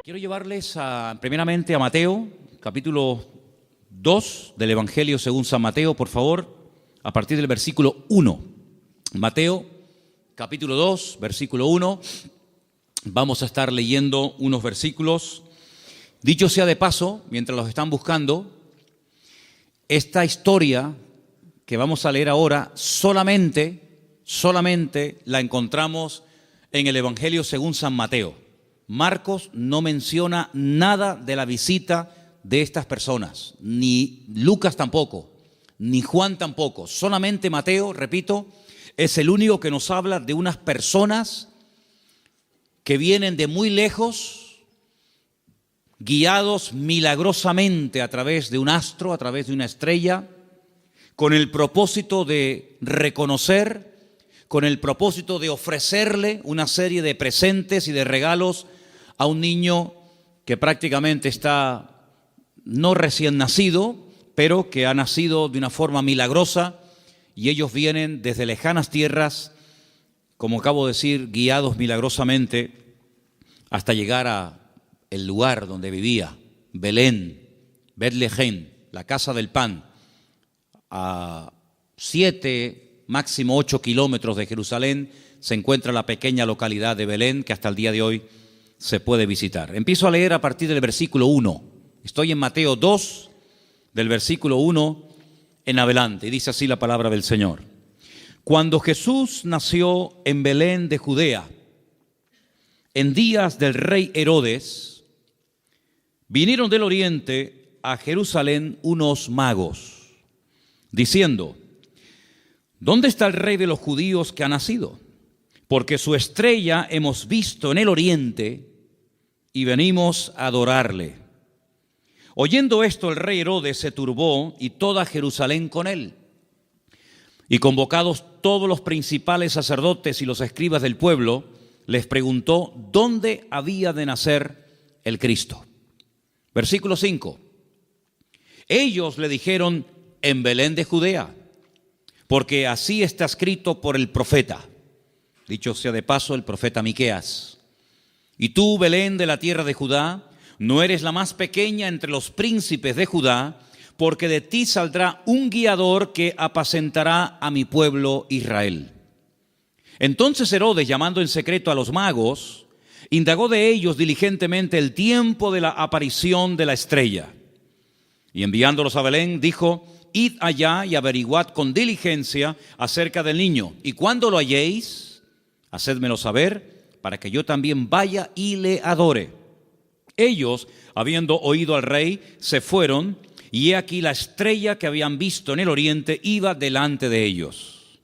Quiero llevarles primeramente a Mateo, capítulo 2 del Evangelio según San Mateo, por favor, a partir del versículo 1. Mateo, capítulo 2, versículo 1. Vamos a estar leyendo unos versículos. Dicho sea de paso, mientras los están buscando, esta historia que vamos a leer ahora solamente la encontramos en el Evangelio según San Mateo. Marcos no menciona nada de la visita de estas personas, ni Lucas tampoco, ni Juan tampoco. Solamente Mateo, repito, es el único que nos habla de unas personas que vienen de muy lejos, guiados milagrosamente a través de un astro, a través de una estrella, con el propósito de reconocer, con el propósito de ofrecerle una serie de presentes y de regalos a un niño que prácticamente está no recién nacido, pero que ha nacido de una forma milagrosa, y ellos vienen desde lejanas tierras, como acabo de decir, guiados milagrosamente hasta llegar a el lugar donde vivía, Belén, Betlehem, la casa del pan, a 7, máximo 8 kilómetros de Jerusalén se encuentra la pequeña localidad de Belén, que hasta el día de hoy se puede visitar. Empiezo a leer a partir del versículo 1. Estoy en Mateo 2, del versículo 1 en adelante, y dice así la palabra del Señor. Cuando Jesús nació en Belén de Judea, en días del rey Herodes, vinieron del oriente a Jerusalén unos magos, diciendo: ¿dónde está el rey de los judíos que ha nacido? Porque su estrella hemos visto en el oriente y venimos a adorarle. Oyendo esto, el rey Herodes se turbó y toda Jerusalén con él. Y convocados todos los principales sacerdotes y los escribas del pueblo, les preguntó dónde había de nacer el Cristo. Versículo 5. Ellos le dijeron: en Belén de Judea, porque así está escrito por el profeta. Dicho sea de paso, el profeta Miqueas. Y tú, Belén de la tierra de Judá, no eres la más pequeña entre los príncipes de Judá, porque de ti saldrá un guiador que apacentará a mi pueblo Israel. Entonces Herodes, llamando en secreto a los magos, indagó de ellos diligentemente el tiempo de la aparición de la estrella. Y enviándolos a Belén, dijo: id allá y averiguad con diligencia acerca del niño, y cuando lo halléis, hacédmelo saber, para que yo también vaya y le adore. Ellos, habiendo oído al rey, se fueron, y he aquí la estrella que habían visto en el oriente iba delante de ellos,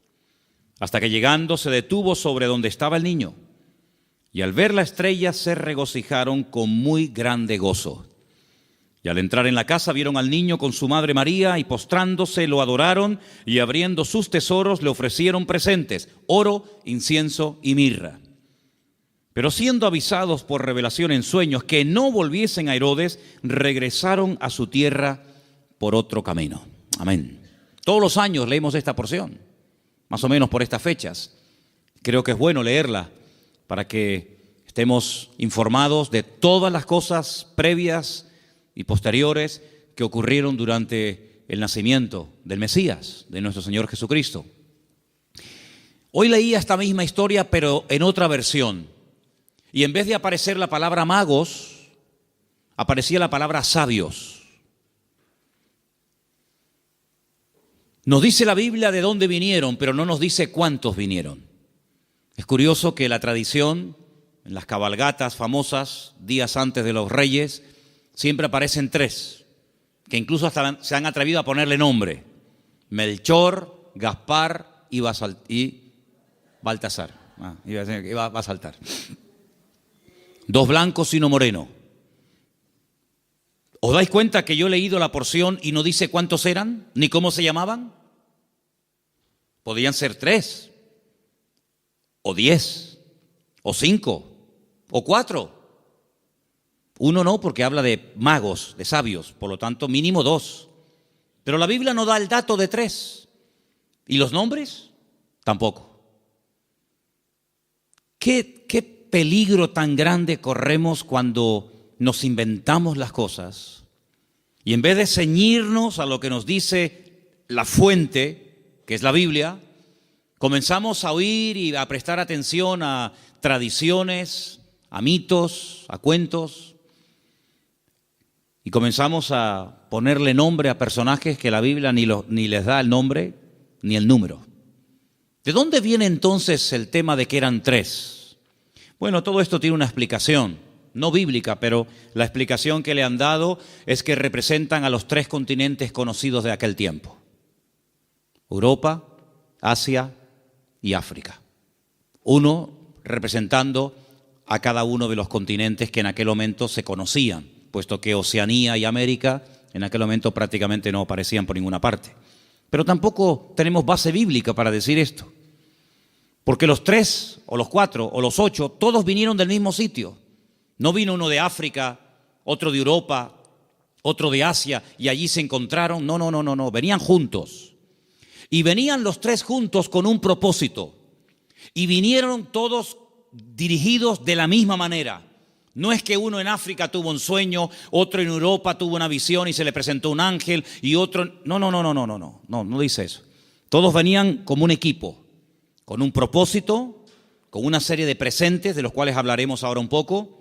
hasta que llegando se detuvo sobre donde estaba el niño. Y al ver la estrella se regocijaron con muy grande gozo. Y al entrar en la casa vieron al niño con su madre María, y postrándose lo adoraron, y abriendo sus tesoros le ofrecieron presentes: oro, incienso y mirra. Pero siendo avisados por revelación en sueños que no volviesen a Herodes, regresaron a su tierra por otro camino. Amén. Todos los años leemos esta porción, más o menos por estas fechas. Creo que es bueno leerla para que estemos informados de todas las cosas previas y posteriores que ocurrieron durante el nacimiento del Mesías, de nuestro Señor Jesucristo. Hoy leía esta misma historia, pero en otra versión. Y en vez de aparecer la palabra magos, aparecía la palabra sabios. Nos dice la Biblia de dónde vinieron, pero no nos dice cuántos vinieron. Es curioso que la tradición, en las cabalgatas famosas, días antes de los reyes, siempre aparecen 3, que incluso hasta se han atrevido a ponerle nombre: Melchor, Gaspar y Baltasar. Iba a saltar. 2 blancos y 1 moreno. ¿Os dais cuenta que yo he leído la porción y no dice cuántos eran, ni cómo se llamaban? Podían ser 3, o 10, o 5, o 4. 1 no, porque habla de magos, de sabios, por lo tanto mínimo 2. Pero la Biblia no da el dato de 3. ¿Y los nombres? Tampoco. ¿Qué peligro tan grande corremos cuando nos inventamos las cosas y en vez de ceñirnos a lo que nos dice la fuente, que es la Biblia, comenzamos a oír y a prestar atención a tradiciones, a mitos, a cuentos, y comenzamos a ponerle nombre a personajes que la Biblia ni les da el nombre ni el número. ¿De dónde viene entonces el tema de que eran tres? Bueno, todo esto tiene una explicación, no bíblica, pero la explicación que le han dado es que representan a los tres continentes conocidos de aquel tiempo: Europa, Asia y África. Uno representando a cada uno de los continentes que en aquel momento se conocían, puesto que Oceanía y América en aquel momento prácticamente no aparecían por ninguna parte. Pero tampoco tenemos base bíblica para decir esto, porque los tres, o los cuatro, o los ocho, todos vinieron del mismo sitio. No vino uno de África, otro de Europa, otro de Asia, y allí se encontraron. No, venían juntos. Y venían los tres juntos con un propósito. Y vinieron todos dirigidos de la misma manera. No es que uno en África tuvo un sueño, otro en Europa tuvo una visión y se le presentó un ángel y otro... No dice eso. Todos venían como un equipo, con un propósito, con una serie de presentes de los cuales hablaremos ahora un poco,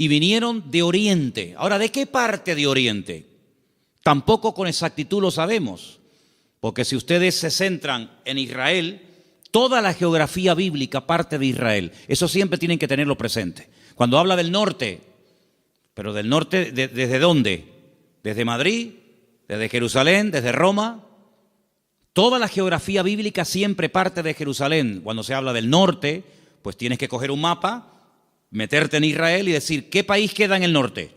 y vinieron de Oriente. Ahora, ¿de qué parte de Oriente? Tampoco con exactitud lo sabemos, porque si ustedes se centran en Israel, toda la geografía bíblica parte de Israel. Eso siempre tienen que tenerlo presente. Cuando habla del norte, pero del norte, ¿desde dónde? Desde Madrid, desde Jerusalén, desde Roma. Toda la geografía bíblica siempre parte de Jerusalén. Cuando se habla del norte, pues tienes que coger un mapa, meterte en Israel y decir, ¿qué país queda en el norte?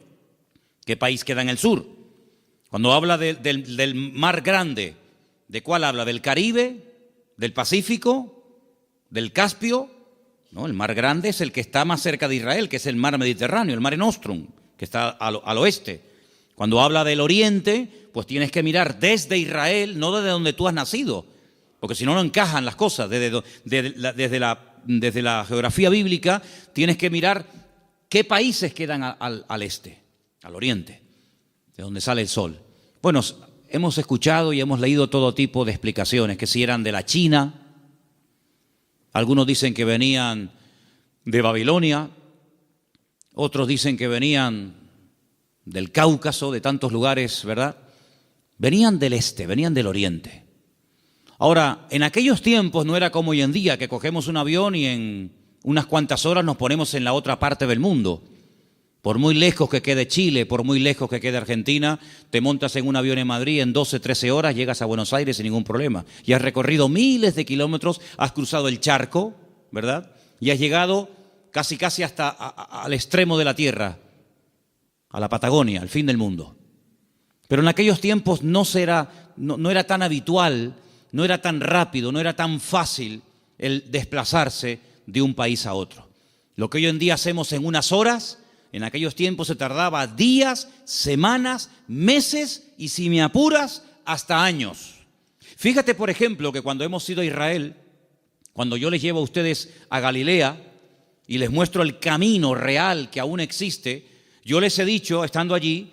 ¿Qué país queda en el sur? Cuando habla del mar grande, ¿de cuál habla? ¿Del Caribe? ¿Del Pacífico? ¿Del Caspio? No, el mar grande es el que está más cerca de Israel, que es el mar Mediterráneo, el Mare Nostrum, que está al oeste. Cuando habla del oriente, pues tienes que mirar desde Israel, no desde donde tú has nacido, porque si no, no encajan las cosas. Desde la geografía bíblica tienes que mirar qué países quedan al este, al oriente, de donde sale el sol. Bueno, hemos escuchado y hemos leído todo tipo de explicaciones, que si eran de la China. Algunos dicen que venían de Babilonia, otros dicen que venían del Cáucaso, de tantos lugares, ¿verdad? Venían del este, venían del oriente. Ahora, en aquellos tiempos no era como hoy en día, que cogemos un avión y en unas cuantas horas nos ponemos en la otra parte del mundo. Por muy lejos que quede Chile, por muy lejos que quede Argentina, te montas en un avión en Madrid, en 12, 13 horas llegas a Buenos Aires sin ningún problema. Y has recorrido miles de kilómetros, has cruzado el charco, ¿verdad? Y has llegado casi hasta al extremo de la tierra, a la Patagonia, al fin del mundo. Pero en aquellos tiempos no era tan habitual, no era tan rápido, no era tan fácil el desplazarse de un país a otro. Lo que hoy en día hacemos en unas horas, en aquellos tiempos se tardaba días, semanas, meses y, si me apuras, hasta años. Fíjate, por ejemplo, que cuando hemos ido a Israel, cuando yo les llevo a ustedes a Galilea y les muestro el camino real que aún existe, yo les he dicho, estando allí,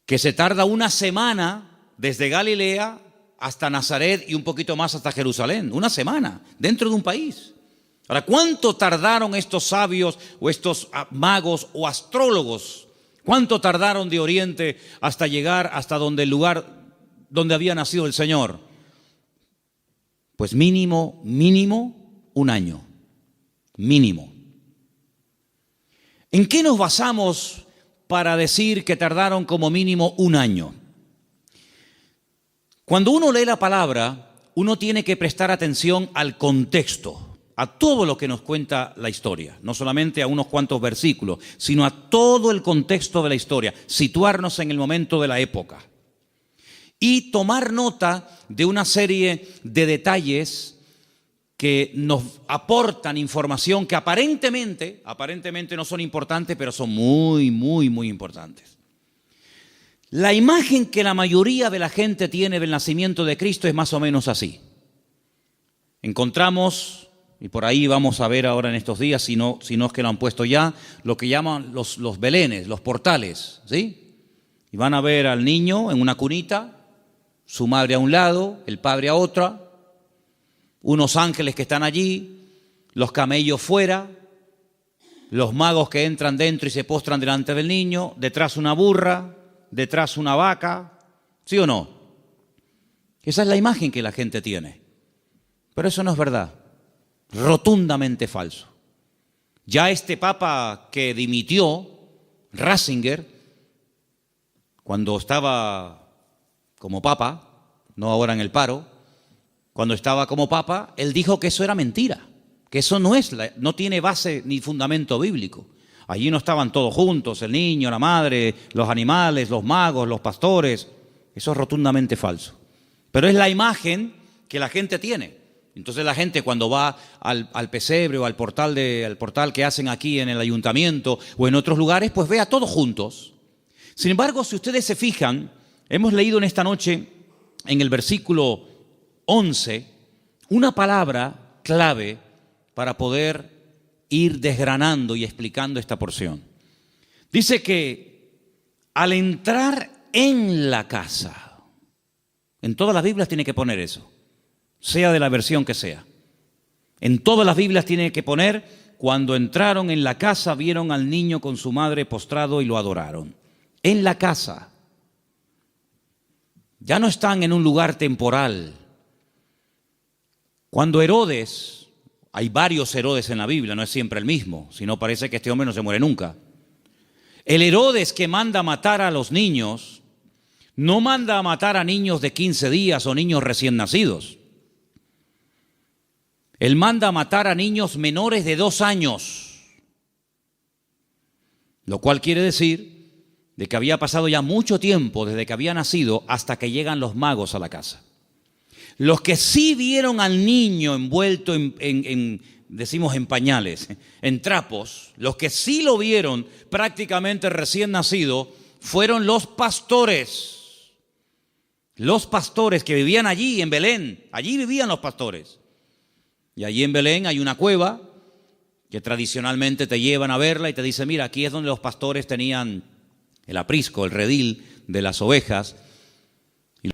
que se tarda una semana desde Galilea hasta Nazaret y un poquito más hasta Jerusalén. Una semana, dentro de un país. Ahora, ¿cuánto tardaron estos sabios o estos magos o astrólogos? ¿Cuánto tardaron de Oriente hasta llegar hasta el lugar donde había nacido el Señor? Pues mínimo un año. Mínimo. ¿En qué nos basamos para decir que tardaron como mínimo un año? Cuando uno lee la palabra, uno tiene que prestar atención al contexto, a todo lo que nos cuenta la historia, no solamente a unos cuantos versículos, sino a todo el contexto de la historia, situarnos en el momento de la época y tomar nota de una serie de detalles que nos aportan información que aparentemente no son importantes, pero son muy importantes. La imagen que la mayoría de la gente tiene del nacimiento de Cristo es más o menos así. Encontramos y por ahí vamos a ver ahora en estos días, si no es que lo han puesto ya, lo que llaman los belenes, los portales, ¿sí? Y van a ver al niño en una cunita, su madre a un lado, el padre a otra, unos ángeles que están allí, los camellos fuera, los magos que entran dentro y se postran delante del niño, detrás una burra, detrás una vaca, ¿sí o no? Esa es la imagen que la gente tiene. Pero eso no es verdad, rotundamente falso. Ya este papa que dimitió, Ratzinger, cuando estaba como papa, no ahora en el paro, cuando estaba como papa, él dijo que eso era mentira, que eso no tiene base ni fundamento bíblico. Allí no estaban todos juntos, el niño, la madre, los animales, los magos, los pastores. Eso es rotundamente falso. Pero es la imagen que la gente tiene. Entonces la gente cuando va al pesebre o al portal que hacen aquí en el ayuntamiento o en otros lugares, pues ve a todos juntos. Sin embargo, si ustedes se fijan, hemos leído en esta noche en el versículo 11 una palabra clave para poder ir desgranando y explicando esta porción. Dice que al entrar en la casa, en todas las Biblias tiene que poner eso, sea de la versión que sea. En todas las Biblias tiene que poner, cuando entraron en la casa, vieron al niño con su madre postrado y lo adoraron. En la casa. Ya no están en un lugar temporal. Cuando Herodes, hay varios Herodes en la Biblia, no es siempre el mismo, sino parece que este hombre no se muere nunca. El Herodes que manda a matar a los niños, no manda a matar a niños de 15 días o niños recién nacidos. Él manda a matar a niños menores de 2 años, lo cual quiere decir de que había pasado ya mucho tiempo desde que había nacido hasta que llegan los magos a la casa. Los que sí vieron al niño envuelto decimos en pañales, en trapos, los que sí lo vieron prácticamente recién nacido, fueron los pastores. Los pastores que vivían allí en Belén, allí vivían los pastores. Y allí en Belén hay una cueva que tradicionalmente te llevan a verla y te dicen, mira, aquí es donde los pastores tenían el aprisco, el redil de las ovejas. Y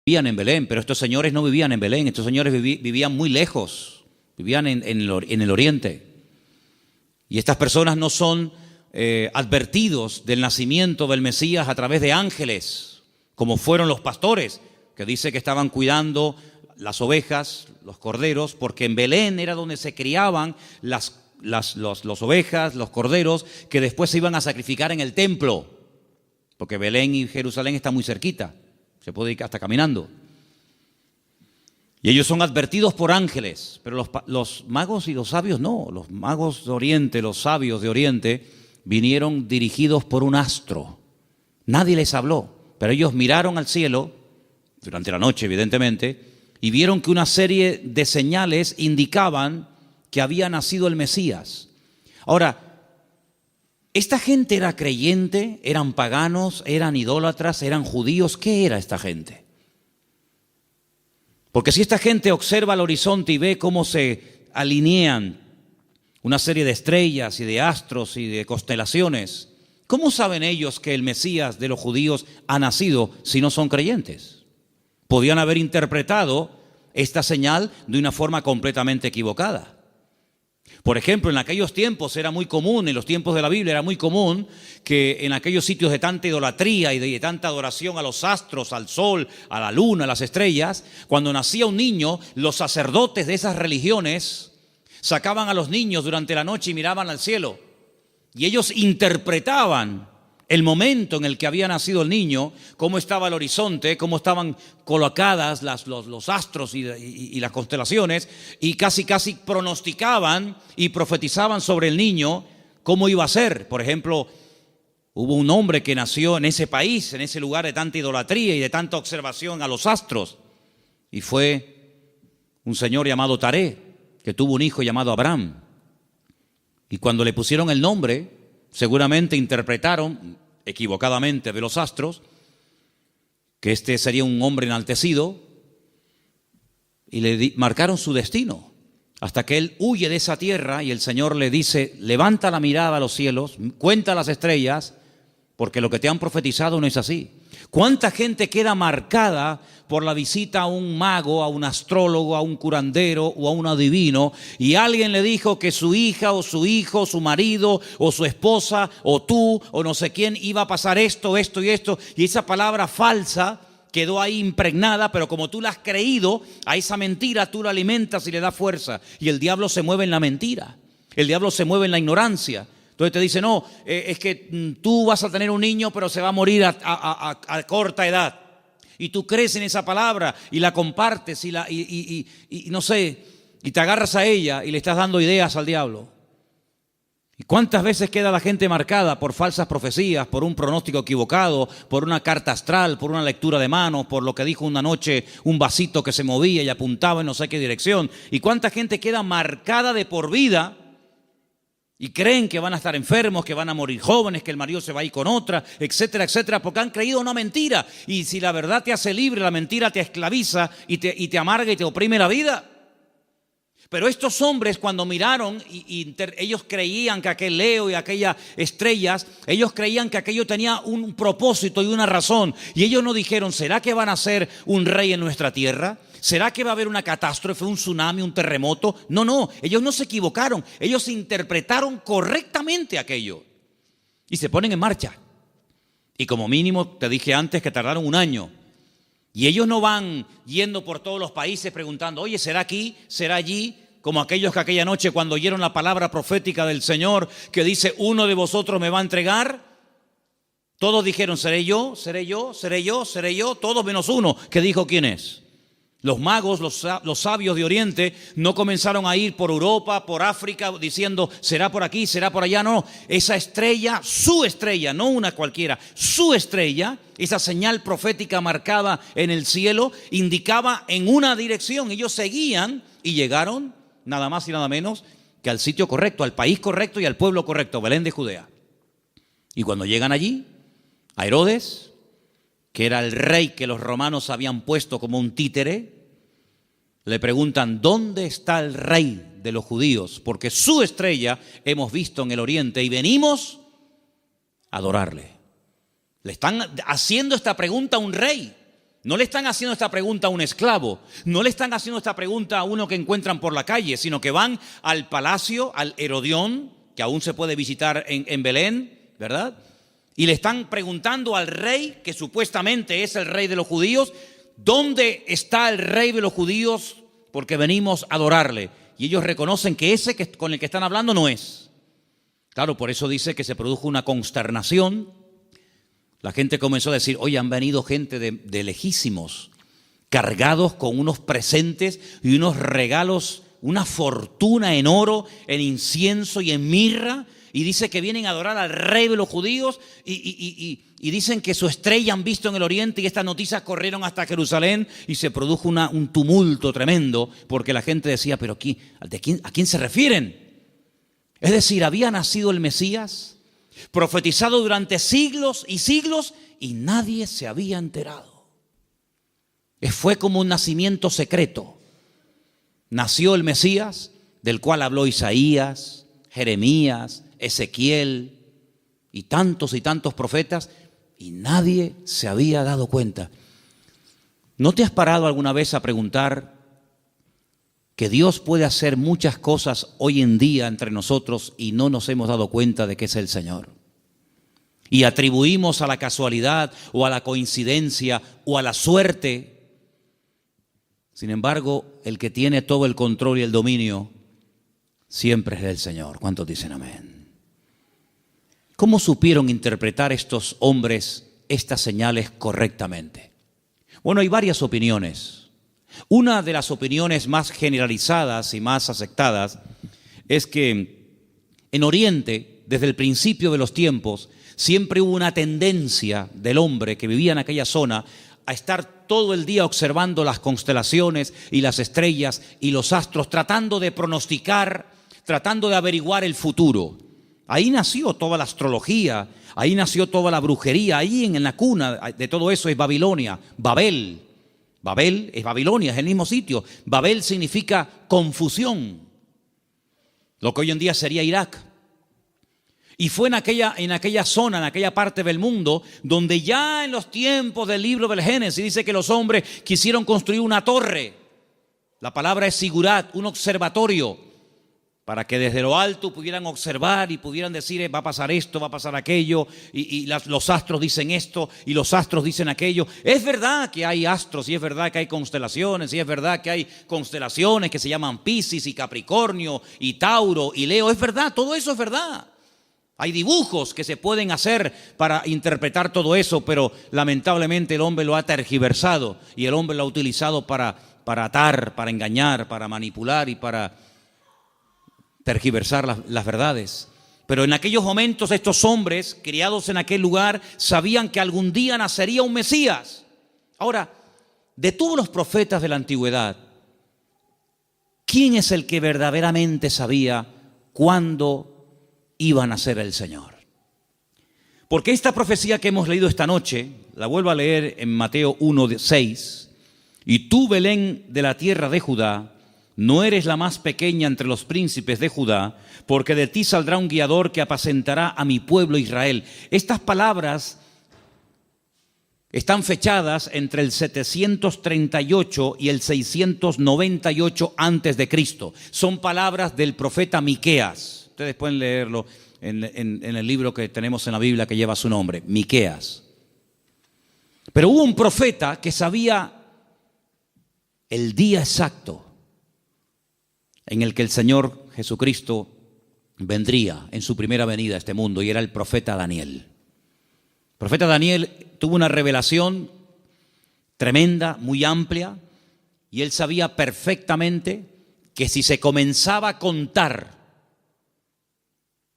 vivían en Belén, pero estos señores no vivían en Belén, estos señores vivían muy lejos, vivían en el oriente. Y estas personas no son advertidos del nacimiento del Mesías a través de ángeles, como fueron los pastores, que dice que estaban cuidando las ovejas, los corderos, porque en Belén era donde se criaban las ovejas, los corderos, que después se iban a sacrificar en el templo, porque Belén y Jerusalén están muy cerquita, se puede ir hasta caminando. Y ellos son advertidos por ángeles, pero los magos y los sabios no. Los magos de Oriente, los sabios de Oriente, vinieron dirigidos por un astro. Nadie les habló, pero ellos miraron al cielo, durante la noche evidentemente, y vieron que una serie de señales indicaban que había nacido el Mesías. Ahora, ¿esta gente era creyente? ¿Eran paganos? ¿Eran idólatras? ¿Eran judíos? ¿Qué era esta gente? Porque si esta gente observa el horizonte y ve cómo se alinean una serie de estrellas y de astros y de constelaciones, ¿cómo saben ellos que el Mesías de los judíos ha nacido si no son creyentes? Podían haber interpretado esta señal de una forma completamente equivocada. Por ejemplo, en aquellos tiempos era muy común, en los tiempos de la Biblia era muy común que en aquellos sitios de tanta idolatría y de tanta adoración a los astros, al sol, a la luna, a las estrellas, cuando nacía un niño, los sacerdotes de esas religiones sacaban a los niños durante la noche y miraban al cielo. Y ellos interpretaban el momento en el que había nacido el niño, cómo estaba el horizonte, cómo estaban colocadas los astros y las constelaciones, y casi pronosticaban y profetizaban sobre el niño cómo iba a ser. Por ejemplo, hubo un hombre que nació en ese país, en ese lugar de tanta idolatría y de tanta observación a los astros, y fue un señor llamado Taré, que tuvo un hijo llamado Abraham. Y cuando le pusieron el nombre, seguramente interpretaron equivocadamente de los astros que este sería un hombre enaltecido y le marcaron su destino. hasta que él huye de esa tierra y el Señor le dice, levanta la mirada a los cielos, cuenta las estrellas, porque lo que te han profetizado no es así. ¿Cuánta gente queda marcada por la visita a un mago, a un astrólogo, a un curandero o a un adivino, y alguien le dijo que su hija o su hijo, su marido o su esposa o tú o no sé quién iba a pasar esto, esto y esto, y esa palabra falsa quedó ahí impregnada, pero como tú la has creído, a esa mentira tú la alimentas y le das fuerza, y el diablo se mueve en la mentira, el diablo se mueve en la ignorancia. Entonces te dice, no, es que tú vas a tener un niño, pero se va a morir a corta edad. Y tú crees en esa palabra y la compartes y no sé, y te agarras a ella y le estás dando ideas al diablo. ¿Y cuántas veces queda la gente marcada por falsas profecías, por un pronóstico equivocado, por una carta astral, por una lectura de manos, por lo que dijo una noche un vasito que se movía y apuntaba en no sé qué dirección? ¿Y cuánta gente queda marcada de por vida? Y creen que van a estar enfermos, que van a morir jóvenes, que el marido se va a ir con otra, etcétera, etcétera, porque han creído una mentira. Y si la verdad te hace libre, la mentira te esclaviza y te amarga y te oprime la vida. Pero estos hombres, cuando miraron ellos creían que aquel Leo y aquellas estrellas, ellos creían que aquello tenía un propósito y una razón. Y ellos no dijeron, ¿será que van a ser un rey en nuestra tierra? ¿Será que va a haber una catástrofe, un tsunami, un terremoto? No, ellos no se equivocaron. Ellos interpretaron correctamente aquello. Y se ponen en marcha. Y como mínimo, te dije antes que tardaron un año. Y ellos no van yendo por todos los países preguntando, oye, ¿será aquí? ¿Será allí? Como aquellos que aquella noche cuando oyeron la palabra profética del Señor que dice, uno de vosotros me va a entregar. Todos dijeron, seré yo, seré yo, seré yo, seré yo. Todos menos uno que dijo quién es. Los magos, los sabios de Oriente no comenzaron a ir por Europa, por África, diciendo, será por aquí, será por allá. No, esa estrella, su estrella, no una cualquiera, su estrella, esa señal profética marcada en el cielo, indicaba en una dirección. Ellos seguían y llegaron, nada más y nada menos, que al sitio correcto, al país correcto y al pueblo correcto, Belén de Judea. Y cuando llegan allí, a Herodes, que era el rey que los romanos habían puesto como un títere, le preguntan, ¿dónde está el rey de los judíos? Porque su estrella hemos visto en el oriente y venimos a adorarle. Le están haciendo esta pregunta a un rey. No le están haciendo esta pregunta a un esclavo. No le están haciendo esta pregunta a uno que encuentran por la calle, sino que van al palacio, al Herodión, que aún se puede visitar en Belén, ¿verdad? Y le están preguntando al rey, que supuestamente es el rey de los judíos, ¿dónde está el rey de los judíos? Porque venimos a adorarle. Y ellos reconocen que ese con el que están hablando no es. Claro, por eso dice que se produjo una consternación. La gente comenzó a decir, oye, han venido gente de lejísimos, cargados con unos presentes y unos regalos, una fortuna en oro, en incienso y en mirra. Y dice que vienen a adorar al rey de los judíos y dicen que su estrella han visto en el oriente, y estas noticias corrieron hasta Jerusalén y se produjo un tumulto tremendo porque la gente decía, pero ¿a quién se refieren? Es decir, había nacido el Mesías, profetizado durante siglos y siglos, y nadie se había enterado. Fue como un nacimiento secreto. Nació el Mesías, del cual habló Isaías, Jeremías, Ezequiel y tantos profetas, y nadie se había dado cuenta. ¿No te has parado alguna vez a preguntar que Dios puede hacer muchas cosas hoy en día entre nosotros y no nos hemos dado cuenta de que es el Señor? Y atribuimos a la casualidad o a la coincidencia o a la suerte. Sin embargo, el que tiene todo el control y el dominio siempre es el Señor. ¿Cuántos dicen amén? ¿Cómo supieron interpretar estos hombres estas señales correctamente? Bueno, hay varias opiniones. Una de las opiniones más generalizadas y más aceptadas es que en Oriente, desde el principio de los tiempos, siempre hubo una tendencia del hombre que vivía en aquella zona a estar todo el día observando las constelaciones y las estrellas y los astros, tratando de pronosticar, tratando de averiguar el futuro. Ahí nació toda la astrología, ahí nació toda la brujería, ahí en la cuna de todo eso es Babilonia, Babel. Babel es Babilonia, es el mismo sitio. Babel significa confusión. lo que hoy en día sería Irak. Y fue en aquella zona, en aquella parte del mundo, donde ya en los tiempos del libro del Génesis dice que los hombres quisieron construir una torre. La palabra es sigurat, un observatorio, para que desde lo alto pudieran observar y pudieran decir, va a pasar esto, va a pasar aquello, y los astros dicen esto, y los astros dicen aquello. Es verdad que hay astros, y es verdad que hay constelaciones, y es verdad que hay constelaciones que se llaman Piscis y Capricornio, y Tauro y Leo. Es verdad, todo eso es verdad. Hay dibujos que se pueden hacer para interpretar todo eso, pero lamentablemente el hombre lo ha tergiversado, y el hombre lo ha utilizado para atar, para engañar, para manipular y para tergiversar las verdades. Pero en aquellos momentos estos hombres criados en aquel lugar sabían que algún día nacería un Mesías. Ahora, de todos los profetas de la antigüedad, ¿quién es el que verdaderamente sabía cuándo iba a nacer el Señor? Porque esta profecía que hemos leído esta noche, la vuelvo a leer en Mateo 1:6, y tú, Belén, de la tierra de Judá, no eres la más pequeña entre los príncipes de Judá, porque de ti saldrá un guiador que apacentará a mi pueblo Israel. Estas palabras están fechadas entre el 738 y el 698 antes de Cristo. Son palabras del profeta Miqueas. Ustedes pueden leerlo en el libro que tenemos en la Biblia que lleva su nombre, Miqueas. Pero hubo un profeta que sabía el día exacto en el que el Señor Jesucristo vendría en su primera venida a este mundo, y era el profeta Daniel. El profeta Daniel tuvo una revelación tremenda, muy amplia, y él sabía perfectamente que si se comenzaba a contar,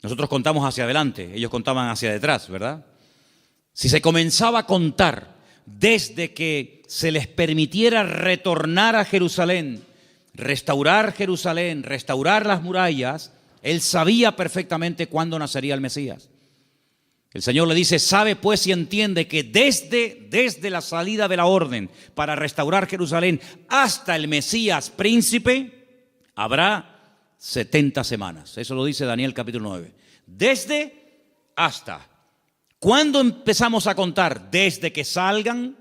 nosotros contamos hacia adelante, ellos contaban hacia detrás, ¿verdad? Si se comenzaba a contar desde que se les permitiera retornar a Jerusalén, restaurar Jerusalén, restaurar las murallas, él sabía perfectamente cuándo nacería el Mesías. El Señor le dice, sabe pues y entiende que desde la salida de la orden para restaurar Jerusalén hasta el Mesías príncipe, habrá 70 semanas. Eso lo dice Daniel capítulo 9. Desde hasta. ¿Cuándo empezamos a contar? Desde que salgan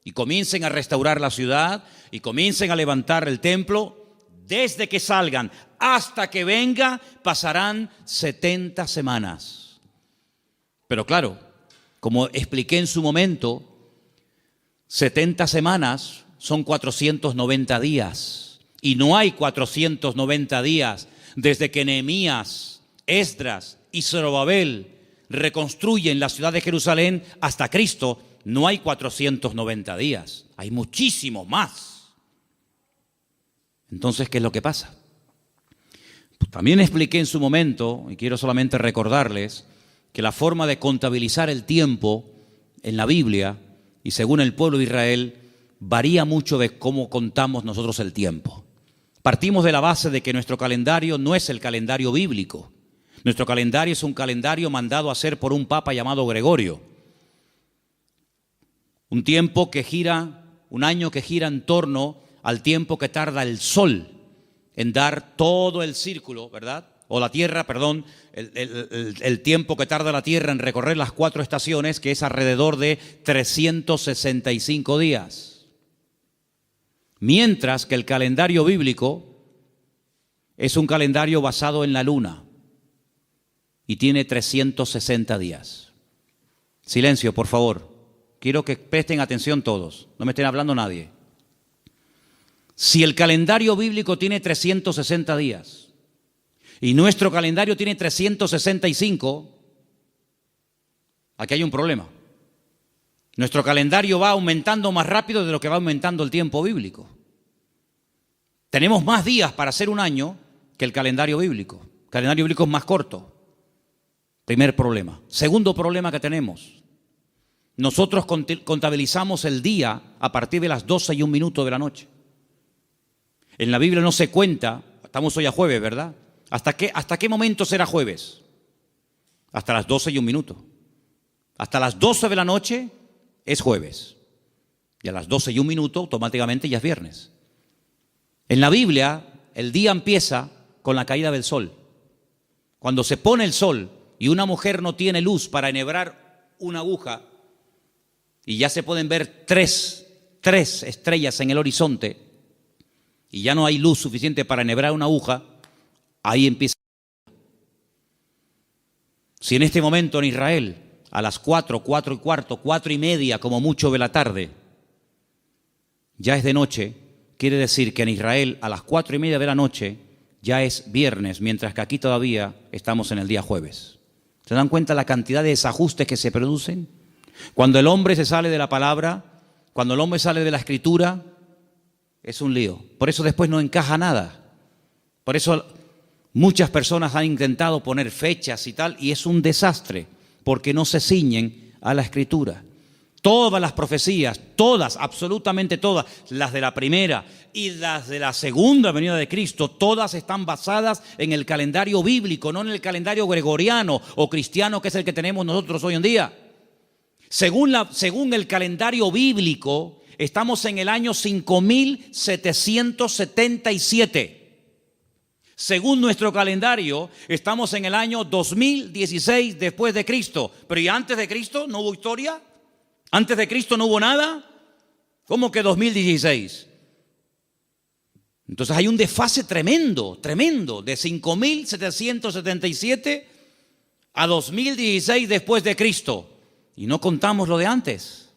y comiencen a restaurar la ciudad y comiencen a levantar el templo. Desde que salgan hasta que venga pasarán 70 semanas. Pero claro, como expliqué en su momento, 70 semanas son 490 días. Y no hay 490 días desde que Nehemías, Esdras y Zorobabel reconstruyen la ciudad de Jerusalén hasta Cristo. No hay 490 días, hay muchísimo más. Entonces, ¿qué es lo que pasa? Pues también expliqué en su momento, y quiero solamente recordarles, que la forma de contabilizar el tiempo en la Biblia y según el pueblo de Israel varía mucho de cómo contamos nosotros el tiempo. Partimos de la base de que nuestro calendario no es el calendario bíblico. Nuestro calendario es un calendario mandado a hacer por un papa llamado Gregorio. Un tiempo que gira, un año que gira en torno al tiempo que tarda el sol en dar todo el círculo, ¿verdad? O la tierra, perdón, el tiempo que tarda la tierra en recorrer las 4 estaciones, que es alrededor de 365 días. Mientras que el calendario bíblico es un calendario basado en la luna y tiene 360 días. Silencio, por favor. Quiero que presten atención todos, no me estén hablando nadie. Si el calendario bíblico tiene 360 días y nuestro calendario tiene 365, aquí hay un problema. Nuestro calendario va aumentando más rápido de lo que va aumentando el tiempo bíblico. Tenemos más días para hacer un año que el calendario bíblico. El calendario bíblico es más corto. Primer problema. Segundo problema que tenemos. Nosotros contabilizamos el día a partir de las 12:01 de la noche. En la Biblia no se cuenta, estamos hoy a jueves, ¿verdad? ¿Hasta qué momento será jueves? Hasta las 12:01. Hasta las 12 de la noche es jueves. Y a las 12:01 automáticamente ya es viernes. En la Biblia, el día empieza con la caída del sol. Cuando se pone el sol y una mujer no tiene luz para enhebrar una aguja y ya se pueden ver tres estrellas en el horizonte y ya no hay luz suficiente para enhebrar una aguja, ahí empieza. Si en este momento en Israel, a las 4, 4 y cuarto, 4 y media como mucho de la tarde, ya es de noche, quiere decir que en Israel a las 4 y media de la noche ya es viernes, mientras que aquí todavía estamos en el día jueves. ¿Se dan cuenta la cantidad de desajustes que se producen? Cuando el hombre se sale de la palabra, cuando el hombre sale de la escritura, es un lío. Por eso después no encaja nada. Por eso muchas personas han intentado poner fechas y tal, y es un desastre, porque no se ciñen a la escritura. Todas las profecías, todas, absolutamente todas, las de la primera y las de la segunda venida de Cristo, todas están basadas en el calendario bíblico, no en el calendario gregoriano o cristiano, que es el que tenemos nosotros hoy en día. Según el calendario bíblico, estamos en el año 5777. Según nuestro calendario, estamos en el año 2016 después de Cristo. Pero ¿y antes de Cristo no hubo historia? ¿Antes de Cristo no hubo nada? ¿Cómo que 2016? Entonces hay un desfase tremendo, de 5777 a 2016 después de Cristo. Y no contamos lo de antes.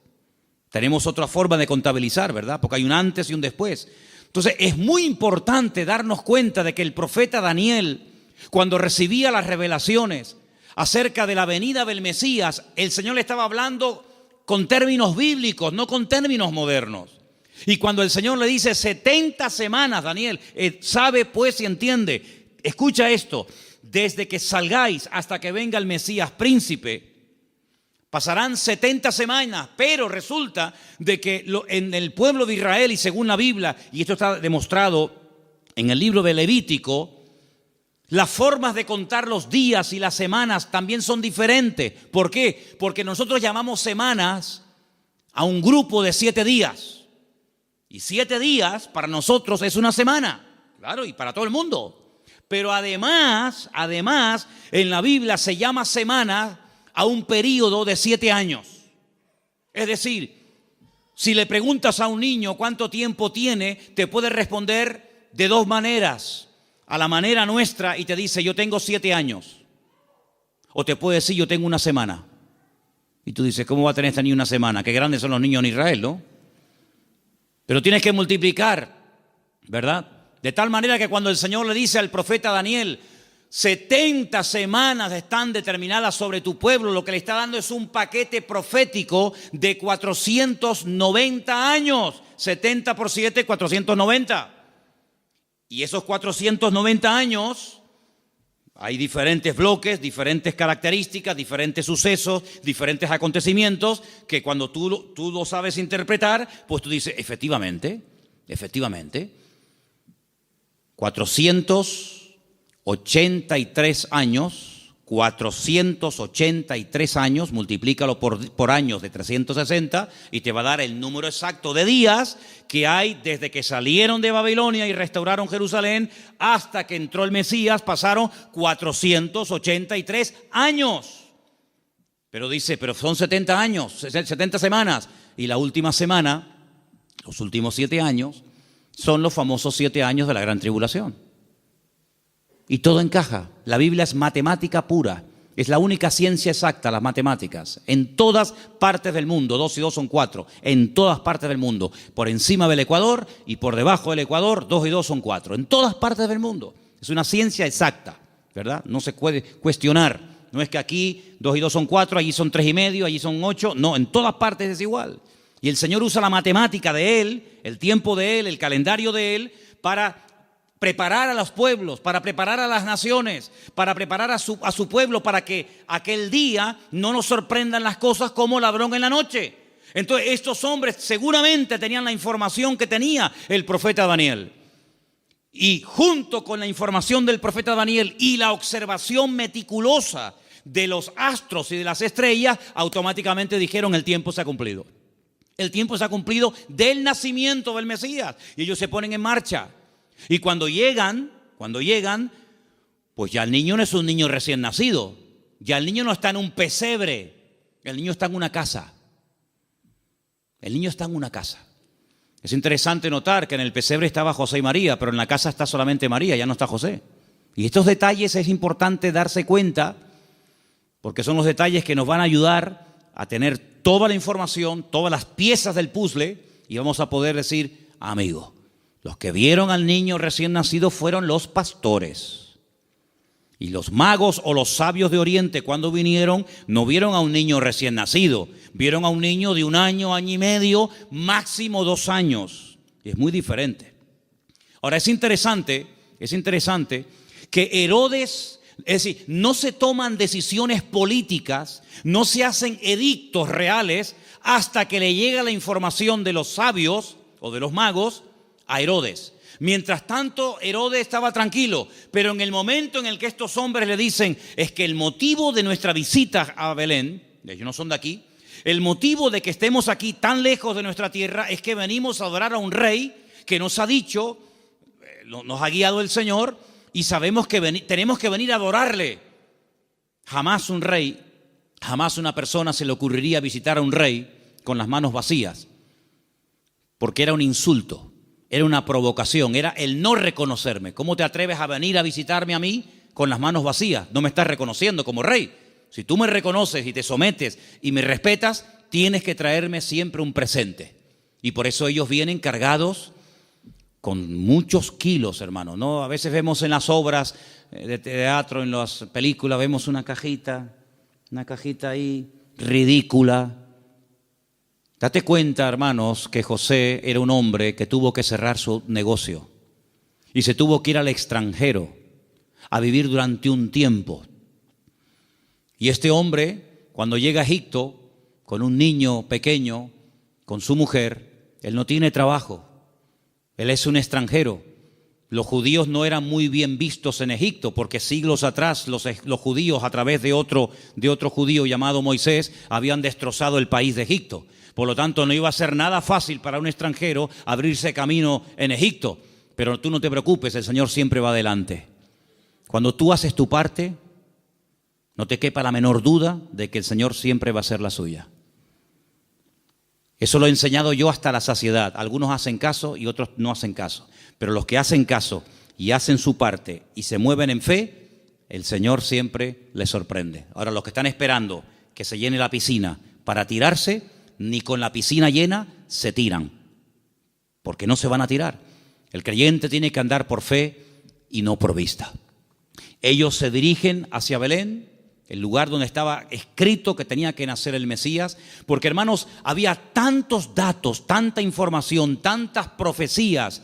Tenemos otra forma de contabilizar, ¿verdad? Porque hay un antes y un después. Entonces es muy importante darnos cuenta de que el profeta Daniel, cuando recibía las revelaciones acerca de la venida del Mesías, el Señor le estaba hablando con términos bíblicos, no con términos modernos. Y cuando el Señor le dice 70 semanas, Daniel, sabe pues y entiende, escucha esto, desde que salgáis hasta que venga el Mesías príncipe, pasarán 70 semanas, pero resulta de que en el pueblo de Israel y según la Biblia, y esto está demostrado en el libro de Levítico, las formas de contar los días y las semanas también son diferentes. ¿Por qué? Porque nosotros llamamos semanas a un grupo de 7 días. Y 7 días para nosotros es una semana, claro, y para todo el mundo. Pero además, en la Biblia se llama semana a un periodo de 7 años. Es decir, si le preguntas a un niño cuánto tiempo tiene, te puede responder de 2 maneras. A la manera nuestra y te dice, yo tengo 7 años. O te puede decir, yo tengo una semana. Y tú dices, ¿cómo va a tener esta niña una semana? Qué grandes son los niños en Israel, ¿no? Pero tienes que multiplicar, ¿verdad? De tal manera que cuando el Señor le dice al profeta Daniel, 70 semanas están determinadas sobre tu pueblo, lo que le está dando es un paquete profético de 490 años. 70 por 7, 490. Y esos 490 años, hay diferentes bloques, diferentes características, diferentes sucesos, diferentes acontecimientos, que cuando tú lo sabes interpretar, pues tú dices, efectivamente, 483 años, multiplícalo por años de 360 y te va a dar el número exacto de días que hay desde que salieron de Babilonia y restauraron Jerusalén hasta que entró el Mesías. Pasaron 483 años. Pero dice, pero son 70 años, 70 semanas. Y la última semana, los últimos 7 años, son los famosos 7 años de la gran tribulación. Y todo encaja. La Biblia es matemática pura. Es la única ciencia exacta, las matemáticas. En todas partes del mundo, 2 y 2 son 4. En todas partes del mundo. Por encima del Ecuador y por debajo del Ecuador, 2 y 2 son 4. En todas partes del mundo. Es una ciencia exacta, ¿verdad? No se puede cuestionar. No es que aquí 2 y 2 son 4, allí son 3 y medio, allí son 8. No, en todas partes es igual. Y el Señor usa la matemática de Él, el tiempo de Él, el calendario de Él, para preparar a los pueblos, para preparar a las naciones, para preparar a su pueblo, para que aquel día no nos sorprendan las cosas como ladrón en la noche. Entonces estos hombres seguramente tenían la información que tenía el profeta Daniel. Y junto con la información del profeta Daniel y la observación meticulosa de los astros y de las estrellas, automáticamente dijeron, el tiempo se ha cumplido. El tiempo se ha cumplido del nacimiento del Mesías. Y ellos se ponen en marcha. Y cuando llegan, Pues ya el niño no es un niño recién nacido. Ya el niño no está en un pesebre. El niño está en una casa. El niño está en una casa. Es interesante notar que en el pesebre estaba José y María, pero en la casa está solamente María, ya no está José. Y estos detalles es importante darse cuenta, porque son los detalles que nos van a ayudar a tener toda la información, todas las piezas del puzzle, y vamos a poder decir, amigo, los que vieron al niño recién nacido fueron los pastores. Y los magos o los sabios de Oriente, cuando vinieron, no vieron a un niño recién nacido, vieron a un niño de 1 año, año y medio, máximo 2 años. Y es muy diferente. Ahora, es interesante que Herodes, es decir, no se toman decisiones políticas, no se hacen edictos reales hasta que le llega la información de los sabios o de los magos a Herodes. Mientras tanto, Herodes estaba tranquilo, pero en el momento en el que estos hombres le dicen, es que el motivo de nuestra visita a Belén, ellos no son de aquí, el motivo de que estemos aquí tan lejos de nuestra tierra es que venimos a adorar a un rey que nos ha dicho, nos ha guiado el Señor y sabemos que tenemos que venir a adorarle. Jamás un rey, jamás una persona se le ocurriría visitar a un rey con las manos vacías, porque era un insulto. Era una provocación, era el no reconocerme. ¿Cómo te atreves a venir a visitarme a mí con las manos vacías? No me estás reconociendo como rey. Si tú me reconoces y te sometes y me respetas, tienes que traerme siempre un presente. Y por eso ellos vienen cargados con muchos kilos, hermano, ¿no? A veces vemos en las obras de teatro, en las películas, vemos una cajita ahí ridícula. Date cuenta, hermanos, que José era un hombre que tuvo que cerrar su negocio y se tuvo que ir al extranjero a vivir durante un tiempo. Y este hombre, cuando llega a Egipto con un niño pequeño, con su mujer, él no tiene trabajo, él es un extranjero. Los judíos no eran muy bien vistos en Egipto porque siglos atrás los judíos, a través de otro judío llamado Moisés, habían destrozado el país de Egipto. Por lo tanto, no iba a ser nada fácil para un extranjero abrirse camino en Egipto. Pero tú no te preocupes, el Señor siempre va adelante. Cuando tú haces tu parte, no te quepa la menor duda de que el Señor siempre va a hacer la suya. Eso lo he enseñado yo hasta la saciedad. Algunos hacen caso y otros no hacen caso. Pero los que hacen caso y hacen su parte y se mueven en fe, el Señor siempre les sorprende. Ahora, los que están esperando que se llene la piscina para tirarse, ni con la piscina llena se tiran, porque no se van a tirar. El creyente tiene que andar por fe y no por vista. Ellos se dirigen hacia Belén, el lugar donde estaba escrito que tenía que nacer el Mesías, porque, hermanos, había tantos datos, tanta información, tantas profecías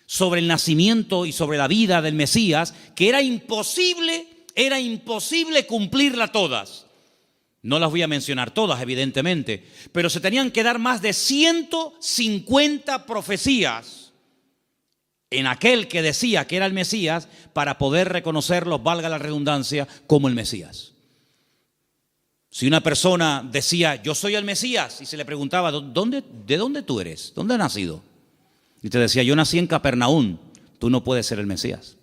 sobre el nacimiento y sobre la vida del Mesías, que era imposible cumplirla todas. No las voy a mencionar todas, evidentemente, pero se tenían que dar más de 150 profecías en aquel que decía que era el Mesías para poder reconocerlo, valga la redundancia, como el Mesías. Si una persona decía, yo soy el Mesías, y se le preguntaba, ¿de dónde tú eres? ¿Dónde has nacido? Y te decía, yo nací en Capernaum, tú no puedes ser el Mesías.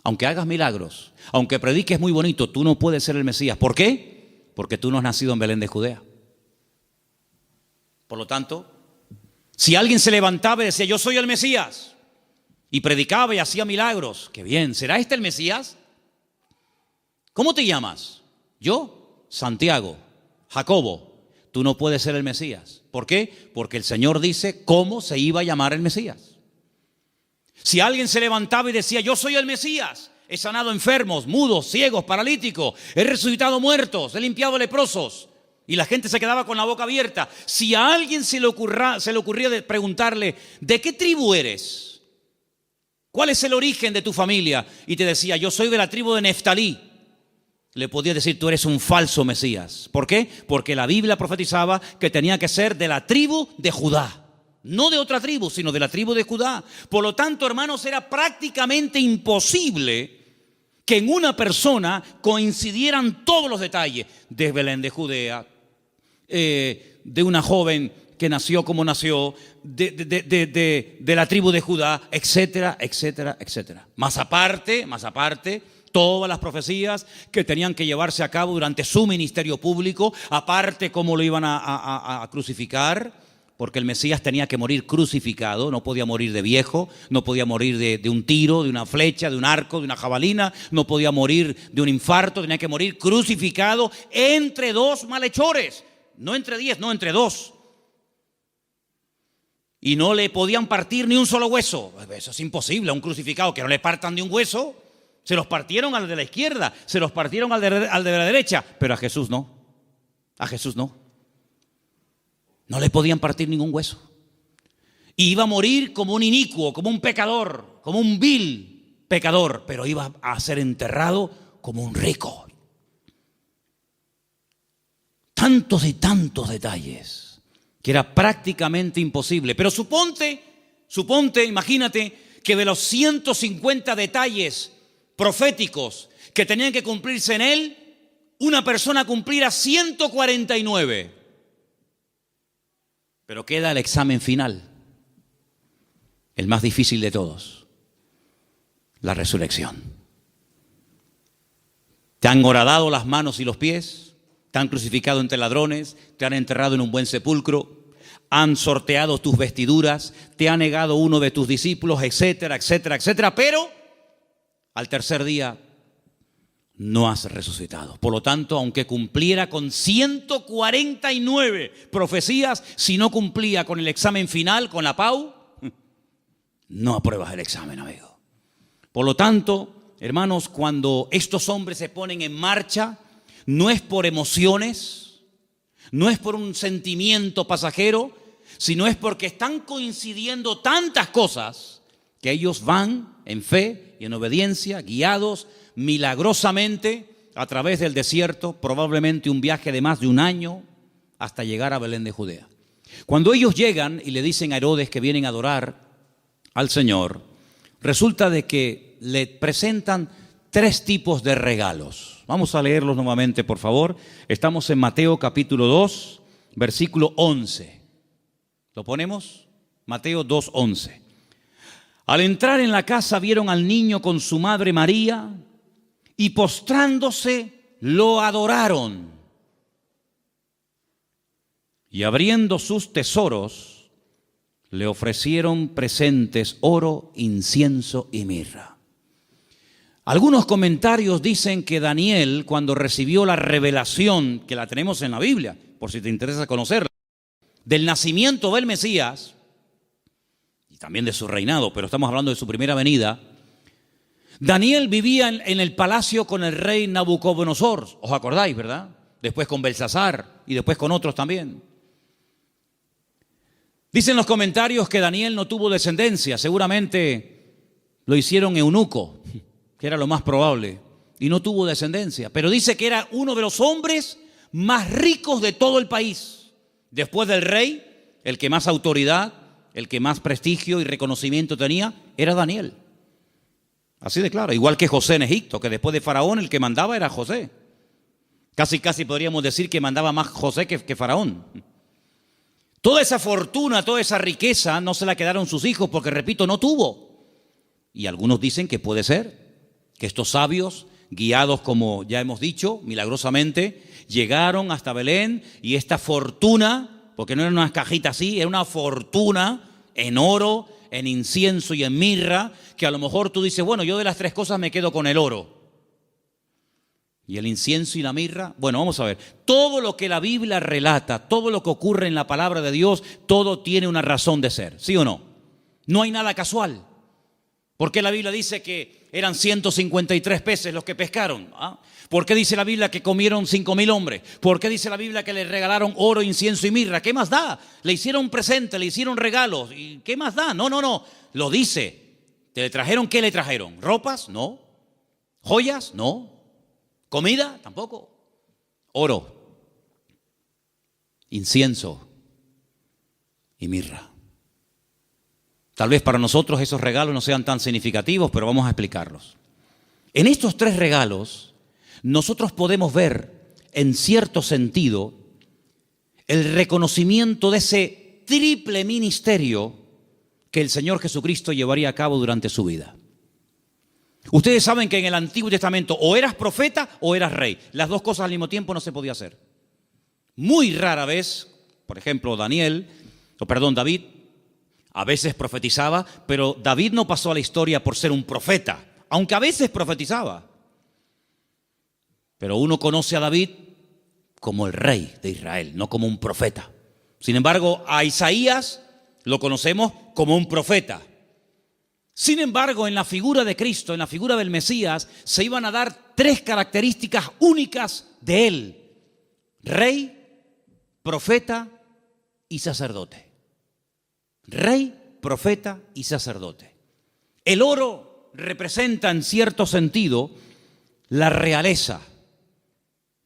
Aunque hagas milagros, aunque prediques muy bonito, tú no puedes ser el Mesías. ¿Por qué? Porque tú no has nacido en Belén de Judea. Por lo tanto, si alguien se levantaba y decía, yo soy el Mesías, y predicaba y hacía milagros, qué bien, ¿será este el Mesías? ¿Cómo te llamas? Yo, Santiago, Jacobo. Tú no puedes ser el Mesías. ¿Por qué? Porque el Señor dice cómo se iba a llamar el Mesías. Si alguien se levantaba y decía, yo soy el Mesías, he sanado enfermos, mudos, ciegos, paralíticos, he resucitado muertos, he limpiado leprosos, y la gente se quedaba con la boca abierta. Si a alguien se le ocurría preguntarle, ¿de qué tribu eres? ¿Cuál es el origen de tu familia? Y te decía, yo soy de la tribu de Neftalí. Le podía decir, tú eres un falso Mesías. ¿Por qué? Porque la Biblia profetizaba que tenía que ser de la tribu de Judá. No de otra tribu, sino de la tribu de Judá. Por lo tanto, hermanos, era prácticamente imposible que en una persona coincidieran todos los detalles de Belén de Judea, de una joven que nació como nació, de la tribu de Judá, etcétera, etcétera, etcétera. Más aparte, todas las profecías que tenían que llevarse a cabo durante su ministerio público, aparte cómo lo iban a crucificar, porque el Mesías tenía que morir crucificado, no podía morir de viejo, no podía morir de un tiro, de una flecha, de un arco, de una jabalina, no podía morir de un infarto, tenía que morir crucificado entre dos malhechores, no entre 10, no entre 2. Y no le podían partir ni un solo hueso. Eso es imposible, a un crucificado que no le partan ni un hueso. Se los partieron al de la izquierda, se los partieron al de la derecha, pero a Jesús no, a Jesús no. No le podían partir ningún hueso. Y iba a morir como un inicuo, como un pecador, como un vil pecador, pero iba a ser enterrado como un rico. Tantos y tantos detalles que era prácticamente imposible. Pero suponte, imagínate que de los 150 detalles proféticos que tenían que cumplirse en él, una persona cumpliera 149. Pero queda el examen final, el más difícil de todos, la resurrección. Te han horadado las manos y los pies, te han crucificado entre ladrones, te han enterrado en un buen sepulcro, han sorteado tus vestiduras, te ha negado uno de tus discípulos, etcétera, etcétera, etcétera, pero al tercer día no has resucitado. Por lo tanto, aunque cumpliera con 149 profecías, si no cumplía con el examen final, con la PAU, no apruebas el examen, amigo. Por lo tanto, hermanos, cuando estos hombres se ponen en marcha, no es por emociones, no es por un sentimiento pasajero, sino es porque están coincidiendo tantas cosas que ellos van en fe y en obediencia, guiados milagrosamente a través del desierto, probablemente un viaje de más de un año hasta llegar a Belén de Judea. Cuando ellos llegan y le dicen a Herodes que vienen a adorar al Señor, resulta de que le presentan 3 tipos de regalos. Vamos a leerlos nuevamente, por favor. Estamos en Mateo capítulo 2, versículo 11. ¿Lo ponemos? Mateo 2:11. Al entrar en la casa vieron al niño con su madre María y postrándose lo adoraron. Y abriendo sus tesoros le ofrecieron presentes, oro, incienso y mirra. Algunos comentarios dicen que Daniel, cuando recibió la revelación, que la tenemos en la Biblia, por si te interesa conocerla, del nacimiento del Mesías, y también de su reinado, pero estamos hablando de su primera venida, Daniel vivía en el palacio con el rey Nabucodonosor, ¿os acordáis, verdad? Después con Belsasar y después con otros también. Dicen los comentarios que Daniel no tuvo descendencia, seguramente lo hicieron eunuco, que era lo más probable, y no tuvo descendencia. Pero dice que era uno de los hombres más ricos de todo el país. Después del rey, el que más autoridad, el que más prestigio y reconocimiento tenía, era Daniel. Así de claro, igual que José en Egipto, que después de Faraón el que mandaba era José. Casi podríamos decir que mandaba más José que Faraón. Toda esa fortuna, toda esa riqueza no se la quedaron sus hijos porque, repito, no tuvo. Y algunos dicen que puede ser que estos sabios, guiados como ya hemos dicho, milagrosamente, llegaron hasta Belén y esta fortuna, porque no era una cajita así, era una fortuna en oro, en incienso y en mirra, que a lo mejor tú dices, bueno, yo de las 3 cosas me quedo con el oro. ¿Y el incienso y la mirra? Bueno, vamos a ver. Todo lo que la Biblia relata, todo lo que ocurre en la palabra de Dios, todo tiene una razón de ser, ¿sí o no? No hay nada casual. ¿Por qué la Biblia dice que eran 153 peces los que pescaron? ¿Ah? ¿Por qué dice la Biblia que comieron 5,000 hombres? ¿Por qué dice la Biblia que le regalaron oro, incienso y mirra? ¿Qué más da? Le hicieron presente, le hicieron regalos. ¿Y qué más da? No. Lo dice. ¿Te le trajeron qué le trajeron? ¿Ropas? No. ¿Joyas? No. ¿Comida? Tampoco. Oro, incienso y mirra. Tal vez para nosotros esos regalos no sean tan significativos, pero vamos a explicarlos. En estos 3 regalos, nosotros podemos ver, en cierto sentido, el reconocimiento de ese triple ministerio que el Señor Jesucristo llevaría a cabo durante su vida. Ustedes saben que en el Antiguo Testamento o eras profeta o eras rey. Las dos cosas al mismo tiempo no se podía hacer. Muy rara vez, por ejemplo, David, a veces profetizaba, pero David no pasó a la historia por ser un profeta, aunque a veces profetizaba. Pero uno conoce a David como el rey de Israel, no como un profeta. Sin embargo, a Isaías lo conocemos como un profeta. Sin embargo, en la figura de Cristo, en la figura del Mesías, se iban a dar tres características únicas de él: rey, profeta y sacerdote. Rey, profeta y sacerdote. El oro representa en cierto sentido la realeza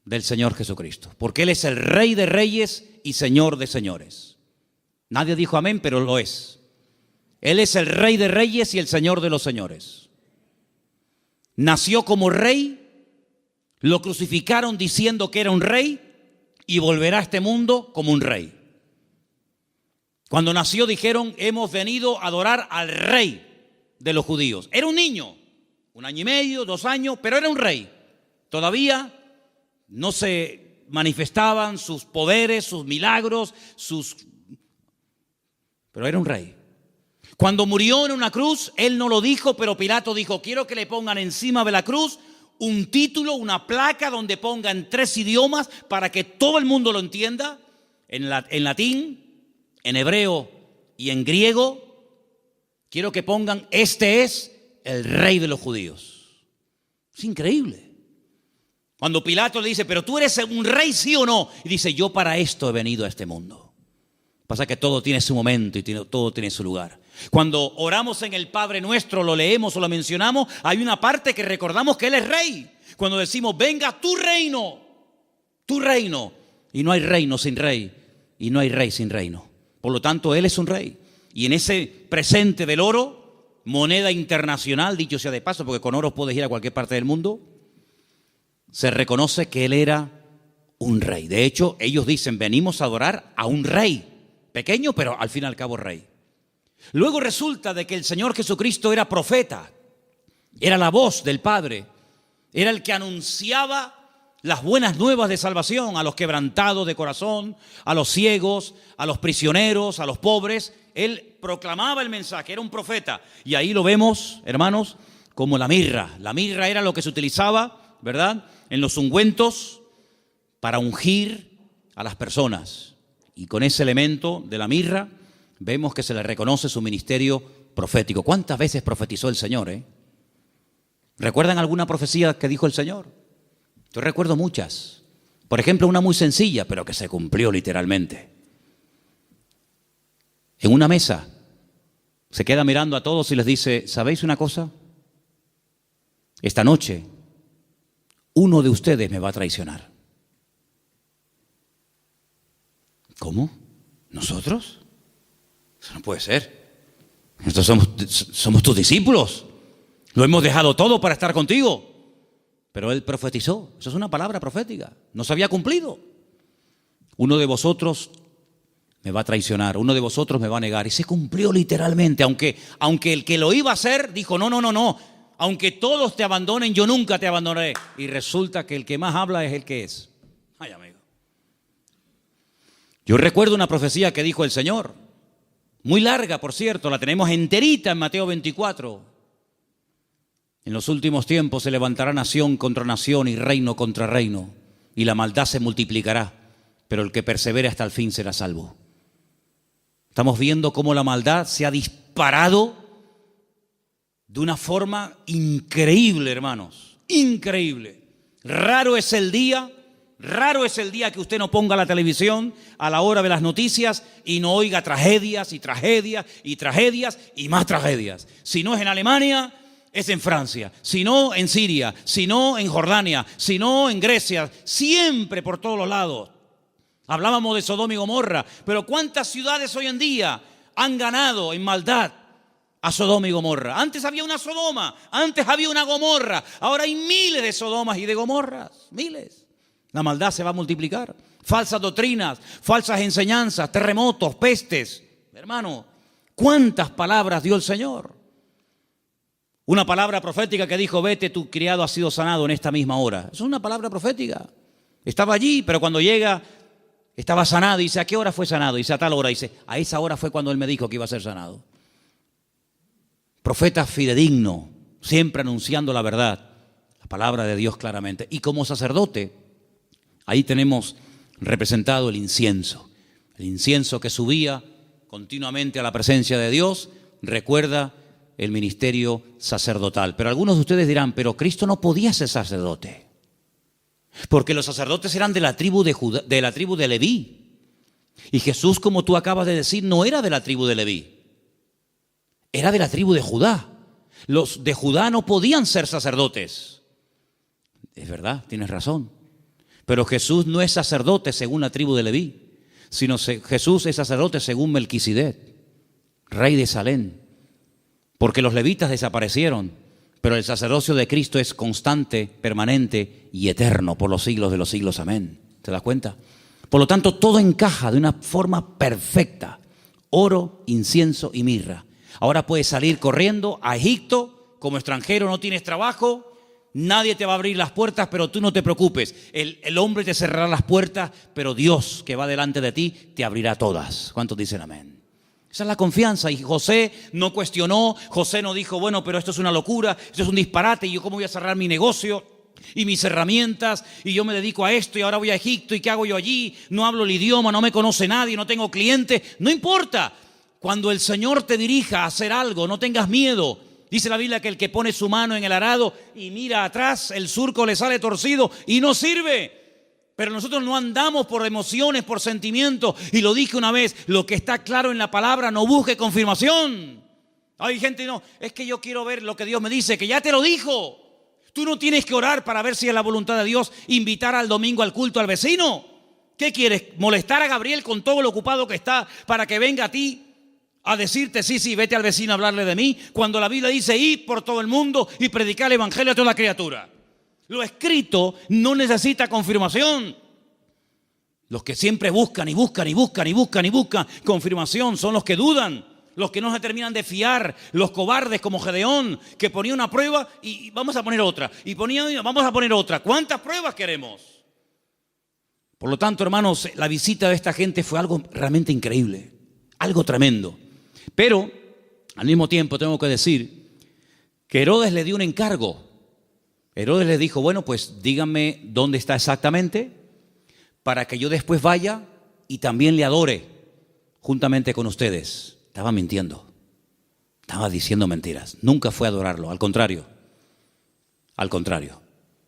del Señor Jesucristo, porque Él es el Rey de reyes y Señor de señores. Nadie dijo amén, pero lo es. Él es el Rey de reyes y el Señor de los señores. Nació como rey, lo crucificaron diciendo que era un rey y volverá a este mundo como un rey. Cuando nació dijeron: hemos venido a adorar al rey de los judíos. Era un niño, 1 año y medio, 2 años, pero era un rey. Todavía no se manifestaban sus poderes, sus milagros, pero era un rey. Cuando murió en una cruz, él no lo dijo, pero Pilato dijo: quiero que le pongan encima de la cruz un título, una placa donde pongan 3 idiomas para que todo el mundo lo entienda, en latín, en hebreo y en griego. Quiero que pongan: este es el rey de los judíos. Es increíble. Cuando Pilato le dice: pero tú eres un rey, ¿sí o no? Y dice: yo para esto he venido a este mundo. Pasa que todo tiene su momento y todo tiene su lugar. Cuando oramos en el Padre Nuestro, lo leemos o lo mencionamos, hay una parte que recordamos que Él es rey. Cuando decimos: venga tu reino, tu reino. Y no hay reino sin rey, y no hay rey sin reino. Por lo tanto, Él es un rey. Y en ese presente del oro, moneda internacional, dicho sea de paso, porque con oro puedes ir a cualquier parte del mundo, se reconoce que Él era un rey. De hecho, ellos dicen: venimos a adorar a un rey. Pequeño, pero al fin y al cabo rey. Luego resulta de que el Señor Jesucristo era profeta. Era la voz del Padre. Era el que anunciaba las buenas nuevas de salvación a los quebrantados de corazón, a los ciegos, a los prisioneros, a los pobres. Él proclamaba el mensaje, era un profeta. Y ahí lo vemos, hermanos, como la mirra. La mirra era lo que se utilizaba, ¿verdad?, en los ungüentos para ungir a las personas. Y con ese elemento de la mirra vemos que se le reconoce su ministerio profético. ¿Cuántas veces profetizó el Señor? ¿Recuerdan alguna profecía que dijo el Señor? Yo recuerdo muchas. Por ejemplo, una muy sencilla, pero que se cumplió literalmente. En una mesa se queda mirando a todos y les dice: ¿sabéis una cosa? Esta noche uno de ustedes me va a traicionar. ¿Cómo? ¿Nosotros? Eso no puede ser. Nosotros somos tus discípulos. Lo hemos dejado todo para estar contigo. Pero Él profetizó. Eso es una palabra profética. No se había cumplido. Uno de vosotros me va a traicionar. Uno de vosotros me va a negar. Y se cumplió literalmente. Aunque el que lo iba a hacer dijo: no. Aunque todos te abandonen, yo nunca te abandonaré. Y resulta que el que más habla es el que es. Ay, amigo. Yo recuerdo una profecía que dijo el Señor, muy larga, por cierto, la tenemos enterita en Mateo 24. En los últimos tiempos se levantará nación contra nación y reino contra reino, y la maldad se multiplicará, pero el que persevere hasta el fin será salvo. Estamos viendo cómo la maldad se ha disparado de una forma increíble, hermanos, increíble. Raro es el día que usted no ponga la televisión a la hora de las noticias y no oiga tragedias y tragedias y tragedias y más tragedias. Si no es en Alemania, es en Francia. Si no, en Siria. Si no, en Jordania. Si no, en Grecia. Siempre por todos los lados. Hablábamos de Sodoma y Gomorra, pero ¿cuántas ciudades hoy en día han ganado en maldad a Sodoma y Gomorra? Antes había una Sodoma, antes había una Gomorra. Ahora hay miles de Sodomas y de Gomorras. Miles. La maldad se va a multiplicar. Falsas doctrinas, falsas enseñanzas, terremotos, pestes. Hermano, ¿cuántas palabras dio el Señor? Una palabra profética que dijo, vete, tu criado ha sido sanado en esta misma hora. Es una palabra profética. Estaba allí, pero cuando llega, estaba sanado. Y dice, ¿a qué hora fue sanado? Y dice, a tal hora. Y dice, a esa hora fue cuando él me dijo que iba a ser sanado. Profeta fidedigno, siempre anunciando la verdad, la palabra de Dios claramente. Y como sacerdote, ahí tenemos representado el incienso que subía continuamente a la presencia de Dios, recuerda el ministerio sacerdotal. Pero algunos de ustedes dirán, pero Cristo no podía ser sacerdote, porque los sacerdotes eran de la tribu de Judá, de la tribu de Leví. Y Jesús, como tú acabas de decir, no era de la tribu de Leví, era de la tribu de Judá. Los de Judá no podían ser sacerdotes. Es verdad, tienes razón. Pero Jesús no es sacerdote según la tribu de Leví, sino Jesús es sacerdote según Melquisedec, rey de Salem. Porque los levitas desaparecieron, pero el sacerdocio de Cristo es constante, permanente y eterno por los siglos de los siglos. Amén. ¿Te das cuenta? Por lo tanto, todo encaja de una forma perfecta. Oro, incienso y mirra. Ahora puedes salir corriendo a Egipto como extranjero, no tienes trabajo, nadie te va a abrir las puertas, pero tú no te preocupes. El hombre te cerrará las puertas, pero Dios que va delante de ti te abrirá todas. ¿Cuántos dicen amén? Esa es la confianza. Y José no cuestionó, José no dijo, bueno, pero esto es una locura, esto es un disparate, y yo cómo voy a cerrar mi negocio y mis herramientas, y yo me dedico a esto y ahora voy a Egipto, y ¿qué hago yo allí? No hablo el idioma, no me conoce nadie, no tengo clientes. No importa. Cuando el Señor te dirija a hacer algo, no tengas miedo. Dice la Biblia que el que pone su mano en el arado y mira atrás, el surco le sale torcido y no sirve. Pero nosotros no andamos por emociones, por sentimientos. Y lo dije una vez, lo que está claro en la palabra, no busque confirmación. Hay gente, no, es que yo quiero ver lo que Dios me dice, que ya te lo dijo. Tú no tienes que orar para ver si es la voluntad de Dios invitar al domingo al culto al vecino. ¿Qué quieres? ¿Molestar a Gabriel con todo lo ocupado que está para que venga a ti a decirte, sí, vete al vecino a hablarle de mí? Cuando la Biblia dice, id por todo el mundo y predicar el evangelio a toda criatura. Lo escrito no necesita confirmación. Los que siempre buscan confirmación son los que dudan, los que no se terminan de fiar, los cobardes como Gedeón, que ponía una prueba y vamos a poner otra, y vamos a poner otra. ¿Cuántas pruebas queremos? Por lo tanto, hermanos, la visita de esta gente fue algo realmente increíble, algo tremendo. Pero, al mismo tiempo, tengo que decir que Herodes le dio un encargo. Herodes le dijo, bueno, pues díganme dónde está exactamente para que yo después vaya y también le adore juntamente con ustedes. Estaba mintiendo, estaba diciendo mentiras. Nunca fue a adorarlo, al contrario.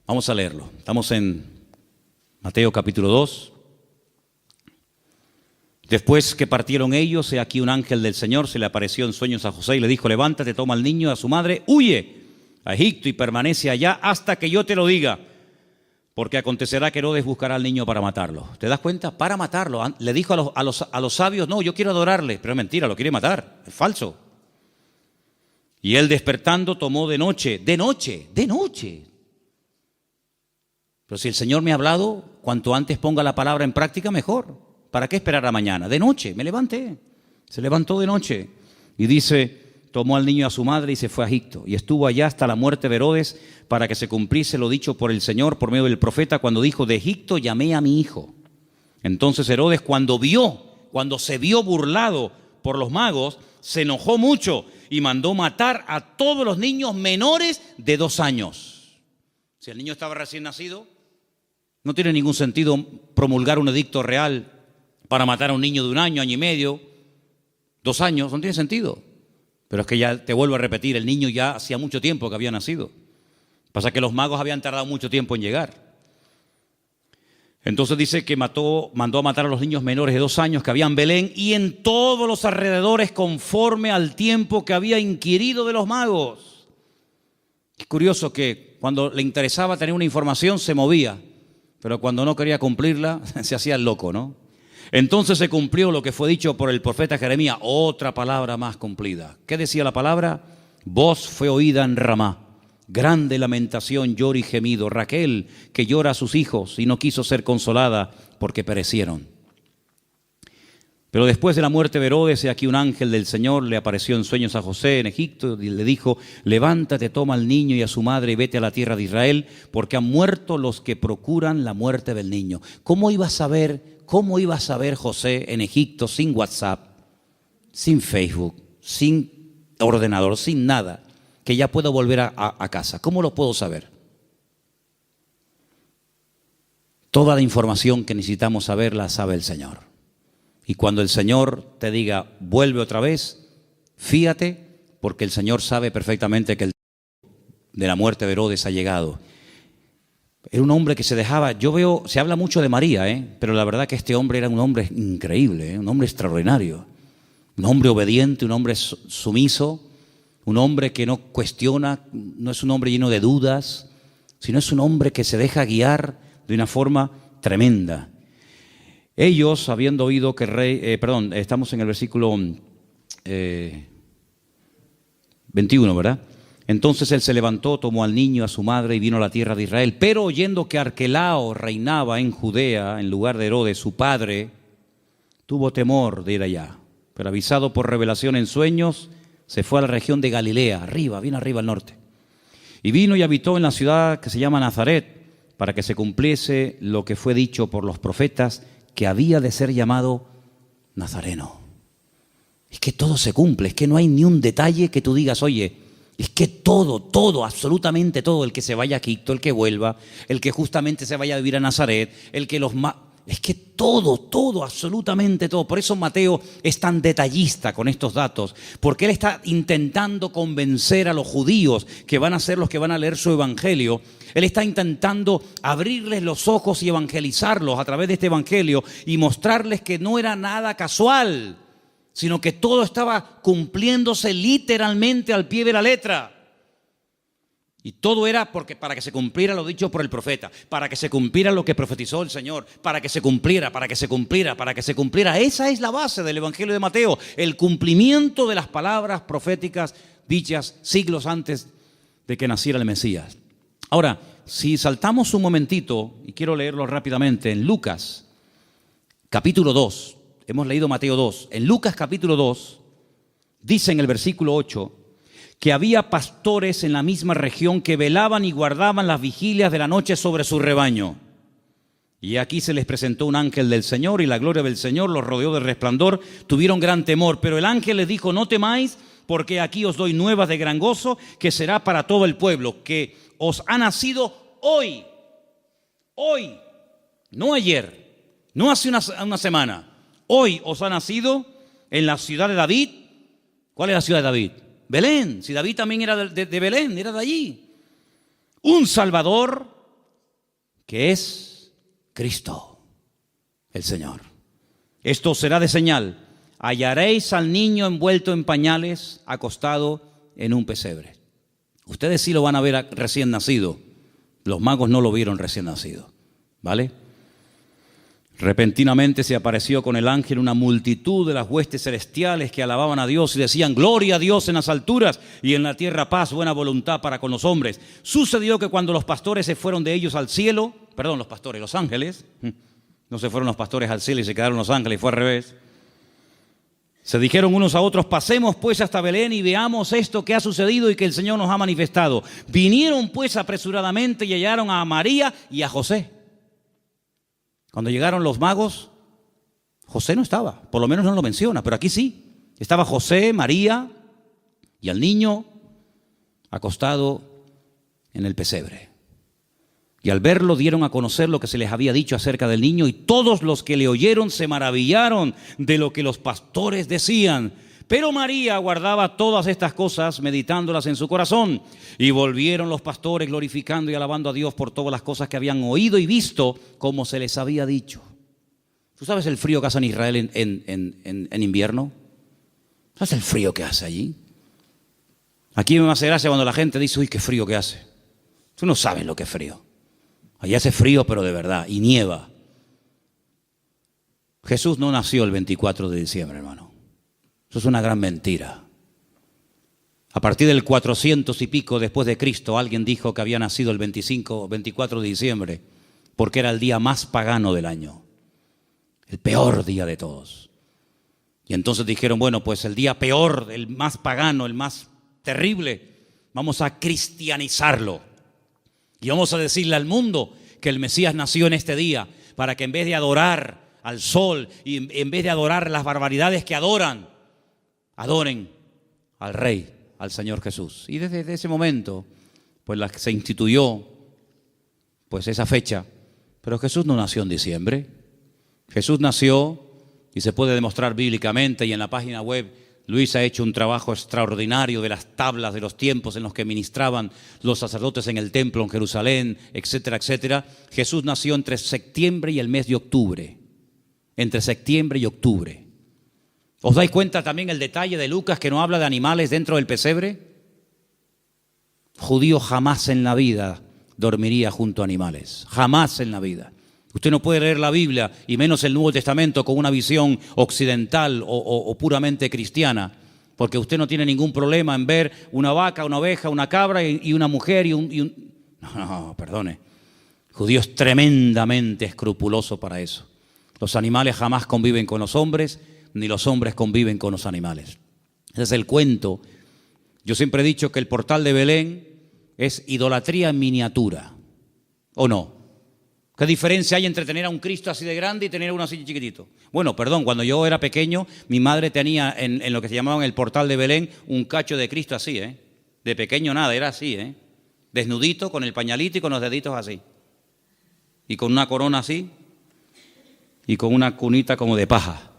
Vamos a leerlo. Estamos en Mateo capítulo 2. Después que partieron ellos, he aquí un ángel del Señor se le apareció en sueños a José y le dijo, levántate, toma al niño y a su madre, huye a Egipto y permanece allá hasta que yo te lo diga, porque acontecerá que Herodes buscará al niño para matarlo. ¿Te das cuenta? Para matarlo. Le dijo a los sabios, no, yo quiero adorarle, pero es mentira, lo quiere matar, es falso. Y él despertando tomó de noche. Pero si el Señor me ha hablado, cuanto antes ponga la palabra en práctica, mejor. ¿Para qué esperar a mañana? De noche, me levanté. Se levantó de noche y dice, tomó al niño y a su madre y se fue a Egipto. Y estuvo allá hasta la muerte de Herodes para que se cumpliese lo dicho por el Señor por medio del profeta cuando dijo, de Egipto llamé a mi hijo. Entonces Herodes cuando se vio burlado por los magos, se enojó mucho y mandó matar a todos los niños menores de 2 años. Si el niño estaba recién nacido, no tiene ningún sentido promulgar un edicto real para matar a un niño de 1 año, año y medio, 2 años, no tiene sentido. Pero es que ya te vuelvo a repetir, el niño ya hacía mucho tiempo que había nacido. Pasa que los magos habían tardado mucho tiempo en llegar. Entonces dice que mandó a matar a los niños menores de 2 años que había en Belén y en todos los alrededores conforme al tiempo que había inquirido de los magos. Es curioso que cuando le interesaba tener una información se movía, pero cuando no quería cumplirla se hacía el loco, ¿no? Entonces se cumplió lo que fue dicho por el profeta Jeremías, otra palabra más cumplida. ¿Qué decía la palabra? Voz fue oída en Ramá, grande lamentación, lloro y gemido. Raquel, que llora a sus hijos y no quiso ser consolada porque perecieron. Pero después de la muerte de Herodes, aquí un ángel del Señor le apareció en sueños a José en Egipto y le dijo: levántate, toma al niño y a su madre y vete a la tierra de Israel, porque han muerto los que procuran la muerte del niño. ¿Cómo iba a saber José en Egipto sin WhatsApp, sin Facebook, sin ordenador, sin nada, que ya puedo volver a casa? ¿Cómo lo puedo saber? Toda la información que necesitamos saber la sabe el Señor. Y cuando el Señor te diga, vuelve otra vez, fíate, porque el Señor sabe perfectamente que el tiempo de la muerte de Herodes ha llegado. Era un hombre que se dejaba, se habla mucho de María, pero la verdad que este hombre era un hombre increíble, un hombre extraordinario, un hombre obediente, un hombre sumiso, un hombre que no cuestiona, no es un hombre lleno de dudas, sino es un hombre que se deja guiar de una forma tremenda. Ellos, habiendo oído que el rey, estamos en el versículo 21, ¿verdad? Entonces él se levantó, tomó al niño, a su madre y vino a la tierra de Israel. Pero oyendo que Arquelao reinaba en Judea en lugar de Herodes, su padre, tuvo temor de ir allá. Pero avisado por revelación en sueños, se fue a la región de Galilea, bien arriba al norte. Y vino y habitó en la ciudad que se llama Nazaret, para que se cumpliese lo que fue dicho por los profetas, que había de ser llamado Nazareno. Es que todo se cumple, es que no hay ni un detalle que tú digas, oye, es que todo, absolutamente todo, el que se vaya a Egipto, el que vuelva, el que justamente se vaya a vivir a Nazaret, es que todo, absolutamente todo. Por eso Mateo es tan detallista con estos datos, porque él está intentando convencer a los judíos que van a ser los que van a leer su evangelio. Él está intentando abrirles los ojos y evangelizarlos a través de este evangelio y mostrarles que no era nada casual, sino que todo estaba cumpliéndose literalmente al pie de la letra. Y todo era para que se cumpliera lo dicho por el profeta, para que se cumpliera lo que profetizó el Señor, para que se cumpliera. Esa es la base del evangelio de Mateo, el cumplimiento de las palabras proféticas dichas siglos antes de que naciera el Mesías. Ahora, si saltamos un momentito, y quiero leerlo rápidamente, en Lucas, capítulo 2, hemos leído Mateo 2, en Lucas capítulo 2, dice en el versículo 8, que había pastores en la misma región que velaban y guardaban las vigilias de la noche sobre su rebaño. Y aquí se les presentó un ángel del Señor, y la gloria del Señor los rodeó de resplandor, tuvieron gran temor, pero el ángel les dijo, no temáis, porque aquí os doy nuevas de gran gozo, que será para todo el pueblo, que os ha nacido hoy, no ayer, no hace una semana, hoy os ha nacido en la ciudad de David. ¿Cuál es la ciudad de David? Belén. Si David también era de Belén, era de allí. Un Salvador que es Cristo, el Señor. Esto será de señal. Hallaréis al niño envuelto en pañales, acostado en un pesebre. Ustedes sí lo van a ver recién nacido. Los magos no lo vieron recién nacido. ¿Vale? Repentinamente se apareció con el ángel una multitud de las huestes celestiales que alababan a Dios y decían, gloria a Dios en las alturas y en la tierra paz, buena voluntad para con los hombres. Sucedió que cuando los pastores se fueron de ellos al cielo, los ángeles, no se fueron los pastores al cielo y se quedaron los ángeles, fue al revés. Se dijeron unos a otros, pasemos pues hasta Belén y veamos esto que ha sucedido y que el Señor nos ha manifestado. Vinieron pues apresuradamente y hallaron a María y a José. Cuando llegaron los magos, José no estaba, por lo menos no lo menciona, pero aquí sí. Estaba José, María y al niño acostado en el pesebre. Y al verlo dieron a conocer lo que se les había dicho acerca del niño, y todos los que le oyeron se maravillaron de lo que los pastores decían. Pero María guardaba todas estas cosas, meditándolas en su corazón. Y volvieron los pastores glorificando y alabando a Dios por todas las cosas que habían oído y visto, como se les había dicho. ¿Tú sabes el frío que hace en Israel en invierno? ¿Sabes el frío que hace allí? Aquí me hace gracia cuando la gente dice, uy, qué frío que hace. Tú no sabes lo que es frío. Allí hace frío, pero de verdad, y nieva. Jesús no nació el 24 de diciembre, hermano. Eso es una gran mentira. A partir del 400 y pico después de Cristo, alguien dijo que había nacido el 24 de diciembre, porque era el día más pagano del año, el peor día de todos. Y entonces dijeron, bueno, pues el día peor, el más pagano, el más terrible, vamos a cristianizarlo. Y vamos a decirle al mundo que el Mesías nació en este día, para que en vez de adorar al sol y en vez de adorar las barbaridades que adoran, adoren al Rey, al Señor Jesús. Y desde ese momento, pues se instituyó pues esa fecha. Pero Jesús no nació en diciembre. Jesús nació, y se puede demostrar bíblicamente, y en la página web Luis ha hecho un trabajo extraordinario de las tablas de los tiempos en los que ministraban los sacerdotes en el templo en Jerusalén, etcétera, etcétera. Jesús nació entre septiembre y el mes de octubre. Entre septiembre y octubre. ¿Os dais cuenta también el detalle de Lucas, que no habla de animales dentro del pesebre? Judío jamás en la vida dormiría junto a animales. Jamás en la vida. Usted no puede leer la Biblia, y menos el Nuevo Testamento, con una visión occidental o puramente cristiana, porque usted no tiene ningún problema en ver una vaca, una oveja, una cabra y una mujer y un... No, perdone. El judío es tremendamente escrupuloso para eso. Los animales jamás conviven con los hombres, ni los hombres conviven con los animales. Ese es el cuento. Yo siempre he dicho que el portal de Belén es idolatría en miniatura, ¿o no? ¿Qué diferencia hay entre tener a un Cristo así de grande y tener uno así chiquitito? Bueno, perdón, cuando yo era pequeño, mi madre tenía en lo que se llamaba el portal de Belén un cacho de Cristo así, De pequeño nada, era así, Desnudito, con el pañalito y con los deditos así. Y con una corona así, y con una cunita como de paja.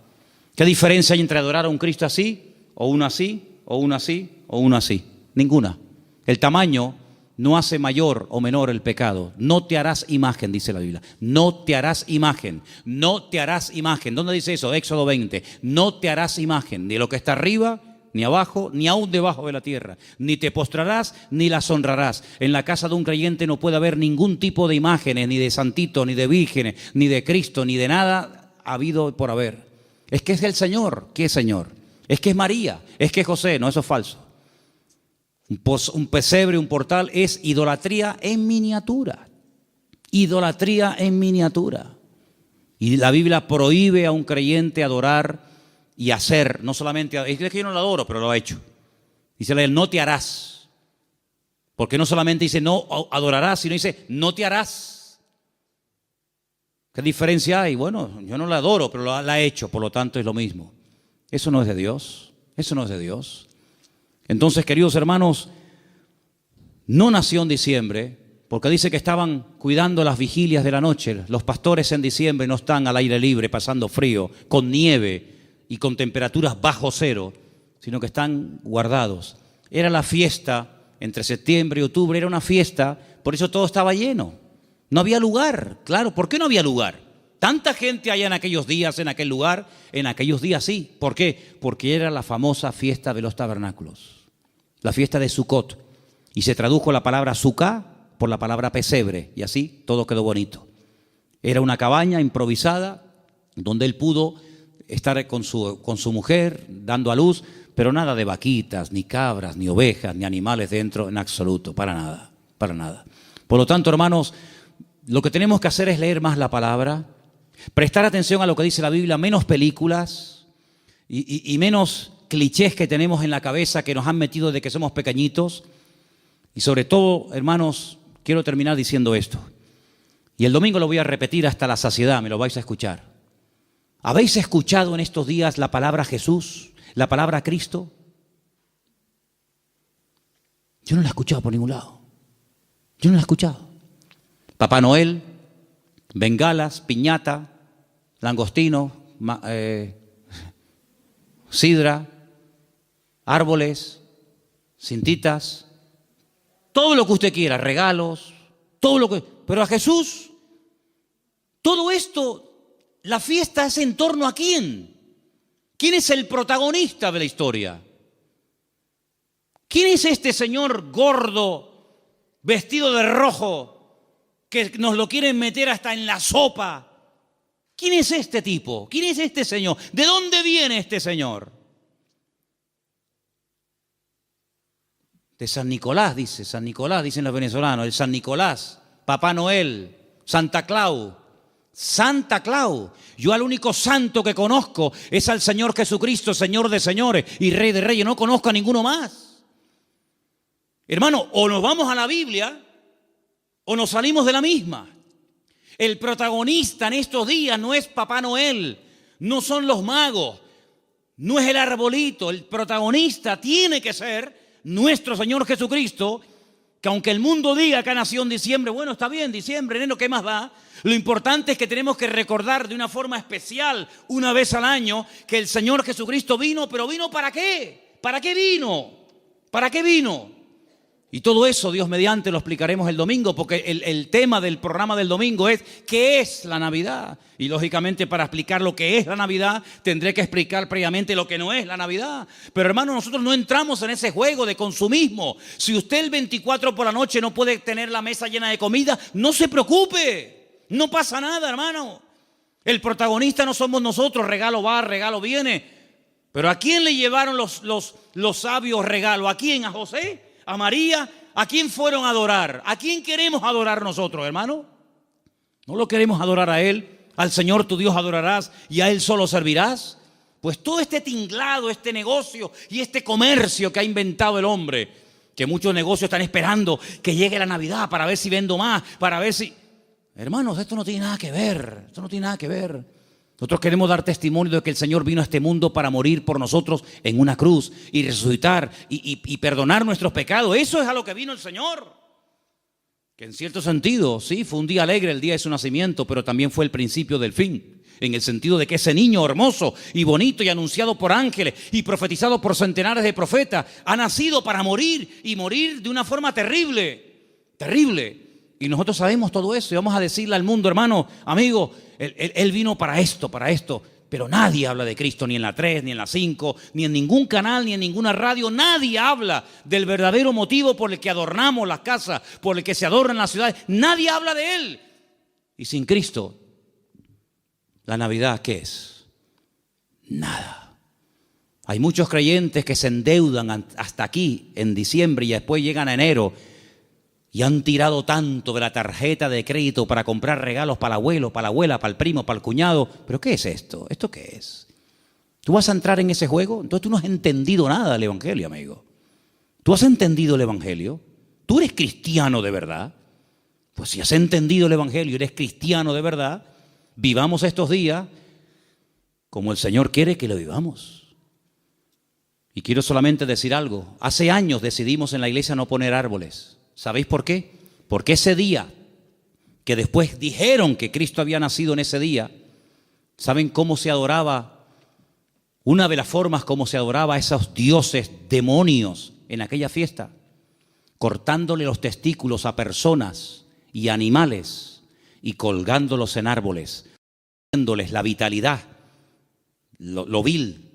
¿Qué diferencia hay entre adorar a un Cristo así, o uno así, o uno así, o uno así? Ninguna. El tamaño no hace mayor o menor el pecado. No te harás imagen, dice la Biblia. No te harás imagen. No te harás imagen. ¿Dónde dice eso? Éxodo 20. No te harás imagen de lo que está arriba, ni abajo, ni aún debajo de la tierra. Ni te postrarás, ni las honrarás. En la casa de un creyente no puede haber ningún tipo de imágenes, ni de santito, ni de vírgenes, ni de Cristo, ni de nada habido por haber. Es que es el Señor. ¿Qué es Señor? Es que es María. Es que es José. No, eso es falso. Un pesebre, un portal, es idolatría en miniatura. Idolatría en miniatura. Y la Biblia prohíbe a un creyente adorar y hacer, no solamente, es que yo no lo adoro, pero lo ha hecho. Dice la Biblia, no te harás. Porque no solamente dice no adorarás, sino dice no te harás. ¿Qué diferencia hay? Bueno, yo no la adoro, pero la ha hecho, por lo tanto es lo mismo. Eso no es de Dios. Eso no es de Dios. Entonces, queridos hermanos, no nació en diciembre, porque dice que estaban cuidando las vigilias de la noche. Los pastores en diciembre no están al aire libre, pasando frío, con nieve y con temperaturas bajo cero, sino que están guardados. Era la fiesta, entre septiembre y octubre, era una fiesta, por eso todo estaba lleno. No había lugar, claro, ¿por qué no había lugar? Tanta gente hay en aquellos días, en aquel lugar, en aquellos días sí. ¿Por qué? Porque era la famosa fiesta de los tabernáculos. La fiesta de Sucot, y se tradujo la palabra Sucá por la palabra pesebre, y así todo quedó bonito. Era una cabaña improvisada donde él pudo estar con su mujer dando a luz, pero nada de vaquitas, ni cabras, ni ovejas, ni animales dentro en absoluto, para nada, para nada. Por lo tanto, hermanos, lo que tenemos que hacer es leer más la palabra, prestar atención a lo que dice la Biblia, menos películas y menos clichés que tenemos en la cabeza que nos han metido de que somos pequeñitos. Y sobre todo, hermanos, quiero terminar diciendo esto. Y el domingo lo voy a repetir hasta la saciedad, me lo vais a escuchar. ¿Habéis escuchado en estos días la palabra Jesús, la palabra Cristo? Yo no la he escuchado por ningún lado. Yo no la he escuchado. Papá Noel, bengalas, piñata, langostino, sidra, árboles, cintitas, todo lo que usted quiera, regalos, todo lo que... Pero a Jesús, todo esto, la fiesta es en torno a ¿quién? ¿Quién es el protagonista de la historia? ¿Quién es este señor gordo, vestido de rojo, que nos lo quieren meter hasta en la sopa? ¿Quién es este tipo? ¿Quién es este señor? ¿De dónde viene este señor? De San Nicolás, dicen los venezolanos, el San Nicolás, Papá Noel, Santa Claus. Santa Claus. Yo al único santo que conozco es al Señor Jesucristo, Señor de señores y Rey de reyes. No conozco a ninguno más. Hermano, o nos vamos a la Biblia o nos salimos de la misma. El protagonista en estos días no es Papá Noel, no son los magos, no es el arbolito. El protagonista tiene que ser nuestro Señor Jesucristo, que aunque el mundo diga que ha nacido en diciembre, bueno, está bien, diciembre, enero, ¿qué más da? Lo importante es que tenemos que recordar de una forma especial, una vez al año, que el Señor Jesucristo vino, pero ¿vino para qué? ¿Para qué vino? ¿Para qué vino? Y todo eso, Dios mediante, lo explicaremos el domingo, porque el tema del programa del domingo es ¿qué es la Navidad? Y lógicamente para explicar lo que es la Navidad, tendré que explicar previamente lo que no es la Navidad. Pero hermano, nosotros no entramos en ese juego de consumismo. Si usted el 24 por la noche no puede tener la mesa llena de comida, no se preocupe, no pasa nada, hermano. El protagonista no somos nosotros, regalo va, regalo viene. Pero ¿a quién le llevaron los sabios regalos? ¿A quién? ¿A José? ¿A María? ¿A quién fueron a adorar? ¿A quién queremos adorar nosotros, hermano? ¿No lo queremos adorar a Él? ¿Al Señor tu Dios adorarás y a Él solo servirás? Pues todo este tinglado, este negocio y este comercio que ha inventado el hombre, que muchos negocios están esperando que llegue la Navidad para ver si vendo más, para ver si... Hermanos, esto no tiene nada que ver, esto no tiene nada que ver. Nosotros queremos dar testimonio de que el Señor vino a este mundo para morir por nosotros en una cruz y resucitar y perdonar nuestros pecados. Eso es a lo que vino el Señor. Que en cierto sentido, sí, fue un día alegre el día de su nacimiento, pero también fue el principio del fin. En el sentido de que ese niño hermoso y bonito y anunciado por ángeles y profetizado por centenares de profetas ha nacido para morir y morir de una forma terrible, terrible. Y nosotros sabemos todo eso y vamos a decirle al mundo, hermano, amigo, él vino para esto, pero nadie habla de Cristo, ni en la 3, ni en la 5, ni en ningún canal, ni en ninguna radio. Nadie habla del verdadero motivo por el que adornamos las casas, por el que se adornan las ciudades. Nadie habla de Él. Y sin Cristo, ¿la Navidad qué es? Nada. Hay muchos creyentes que se endeudan hasta aquí, en diciembre, y después llegan a enero, y han tirado tanto de la tarjeta de crédito para comprar regalos para el abuelo, para la abuela, para el primo, para el cuñado. ¿Pero qué es esto? ¿Esto qué es? ¿Tú vas a entrar en ese juego? Entonces tú no has entendido nada del Evangelio, amigo. ¿Tú has entendido el Evangelio? ¿Tú eres cristiano de verdad? Pues si has entendido el Evangelio y eres cristiano de verdad, vivamos estos días como el Señor quiere que lo vivamos. Y quiero solamente decir algo. Hace años decidimos en la iglesia no poner árboles. ¿Sabéis por qué? Porque ese día, que después dijeron que Cristo había nacido en ese día, ¿saben cómo se adoraba? Una de las formas como se adoraba a esos dioses demonios en aquella fiesta, cortándole los testículos a personas y animales y colgándolos en árboles, dándoles la vitalidad, lo vil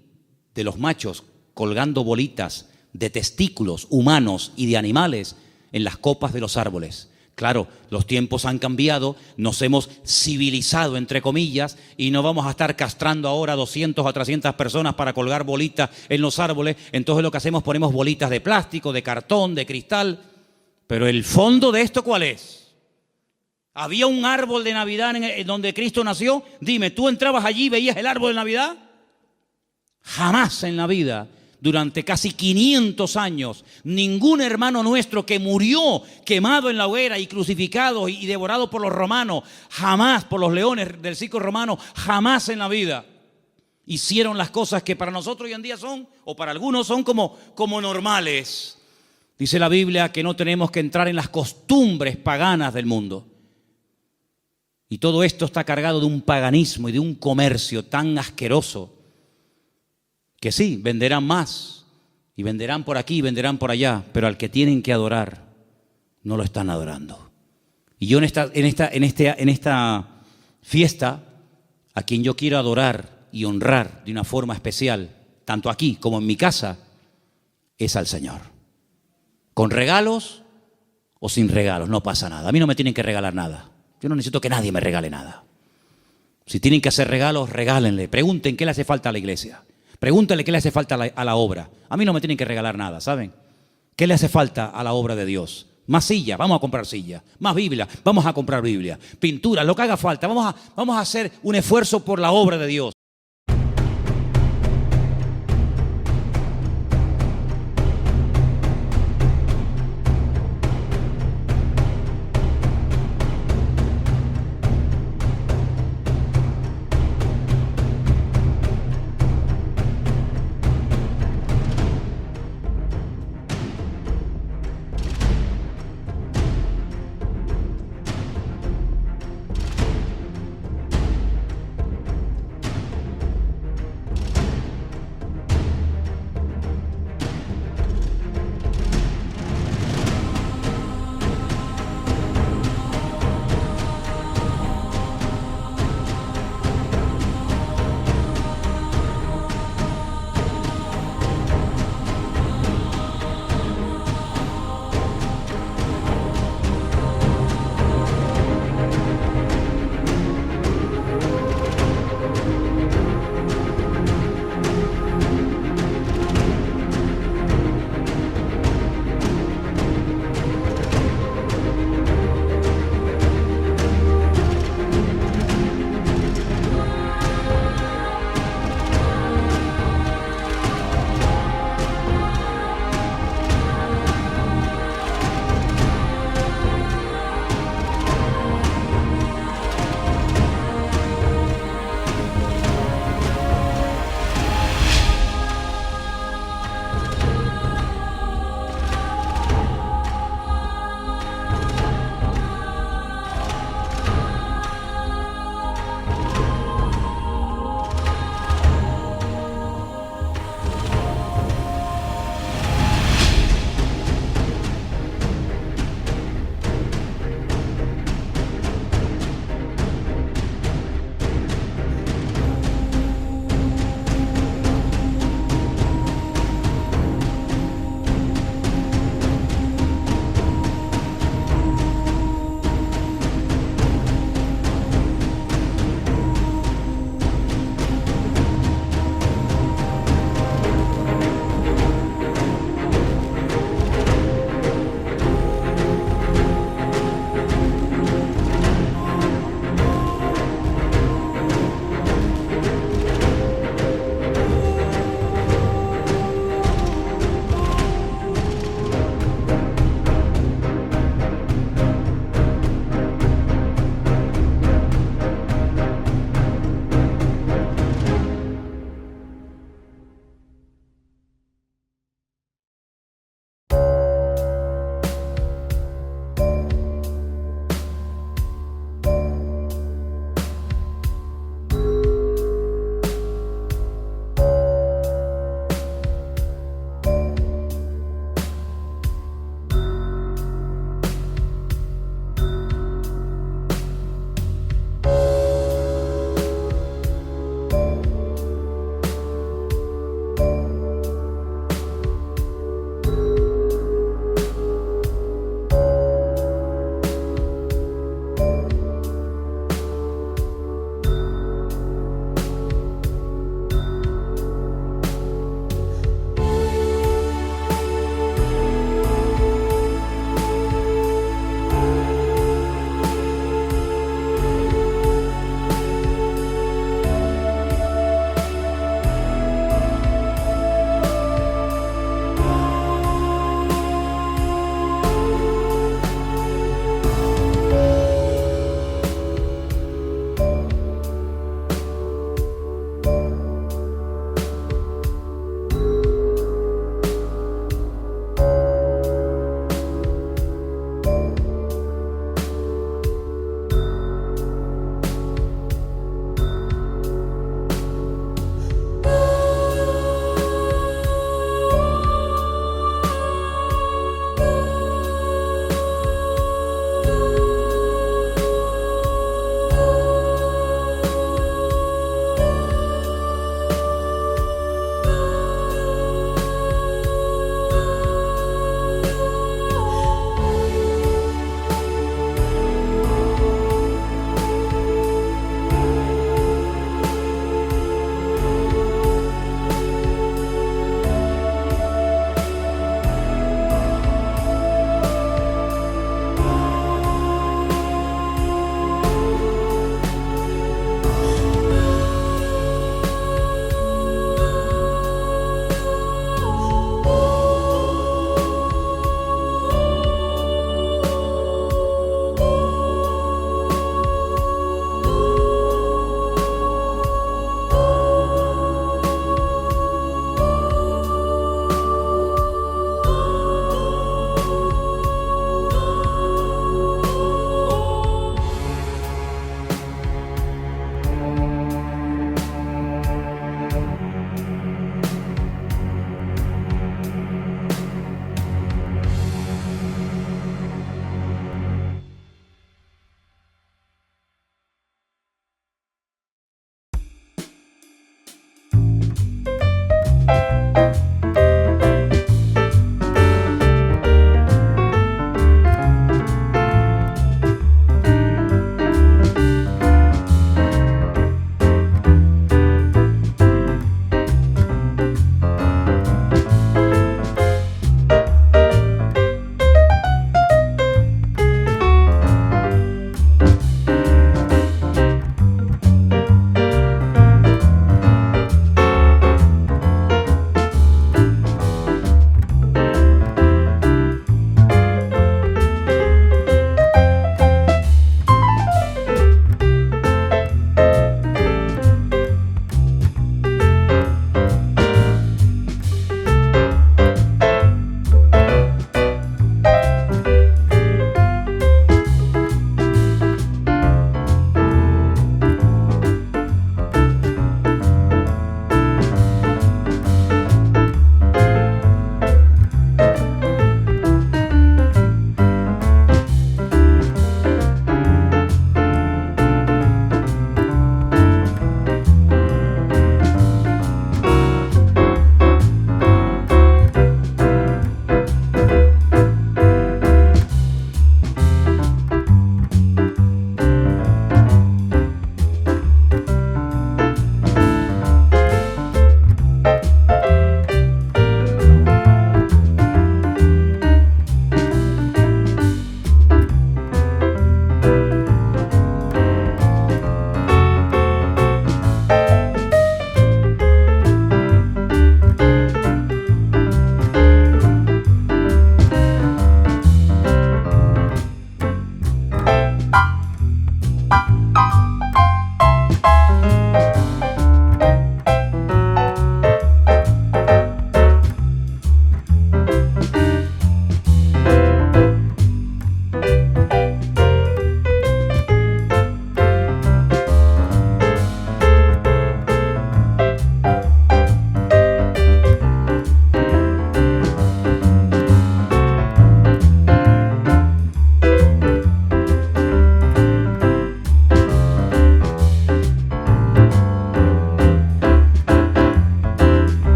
de los machos, colgando bolitas de testículos humanos y de animales en las copas de los árboles. Claro, los tiempos han cambiado, nos hemos civilizado, entre comillas, y no vamos a estar castrando ahora a 200 o 300 personas para colgar bolitas en los árboles. Entonces lo que hacemos, ponemos bolitas de plástico, de cartón, de cristal. Pero el fondo de esto, ¿cuál es? ¿Había un árbol de Navidad en donde Cristo nació? Dime, ¿tú entrabas allí y veías el árbol de Navidad? Jamás en la vida. Durante casi 500 años, ningún hermano nuestro que murió quemado en la hoguera y crucificado y devorado por los romanos, jamás por los leones del circo romano, jamás en la vida hicieron las cosas que para nosotros hoy en día son, o para algunos son como normales. Dice la Biblia que no tenemos que entrar en las costumbres paganas del mundo. Y todo esto está cargado de un paganismo y de un comercio tan asqueroso, que sí, venderán más y venderán por aquí y venderán por allá, pero al que tienen que adorar no lo están adorando. Y yo en esta fiesta, a quien yo quiero adorar y honrar de una forma especial, tanto aquí como en mi casa, es al Señor. Con regalos o sin regalos, no pasa nada. A mí no me tienen que regalar nada. Yo no necesito que nadie me regale nada. Si tienen que hacer regalos, regálenle. Pregunten qué le hace falta a la iglesia. Pregúntale qué le hace falta a la obra. A mí no me tienen que regalar nada, ¿saben? ¿Qué le hace falta a la obra de Dios? Más sillas, vamos a comprar sillas. Más Biblia, vamos a comprar Biblia. Pinturas, lo que haga falta. Vamos a hacer un esfuerzo por la obra de Dios.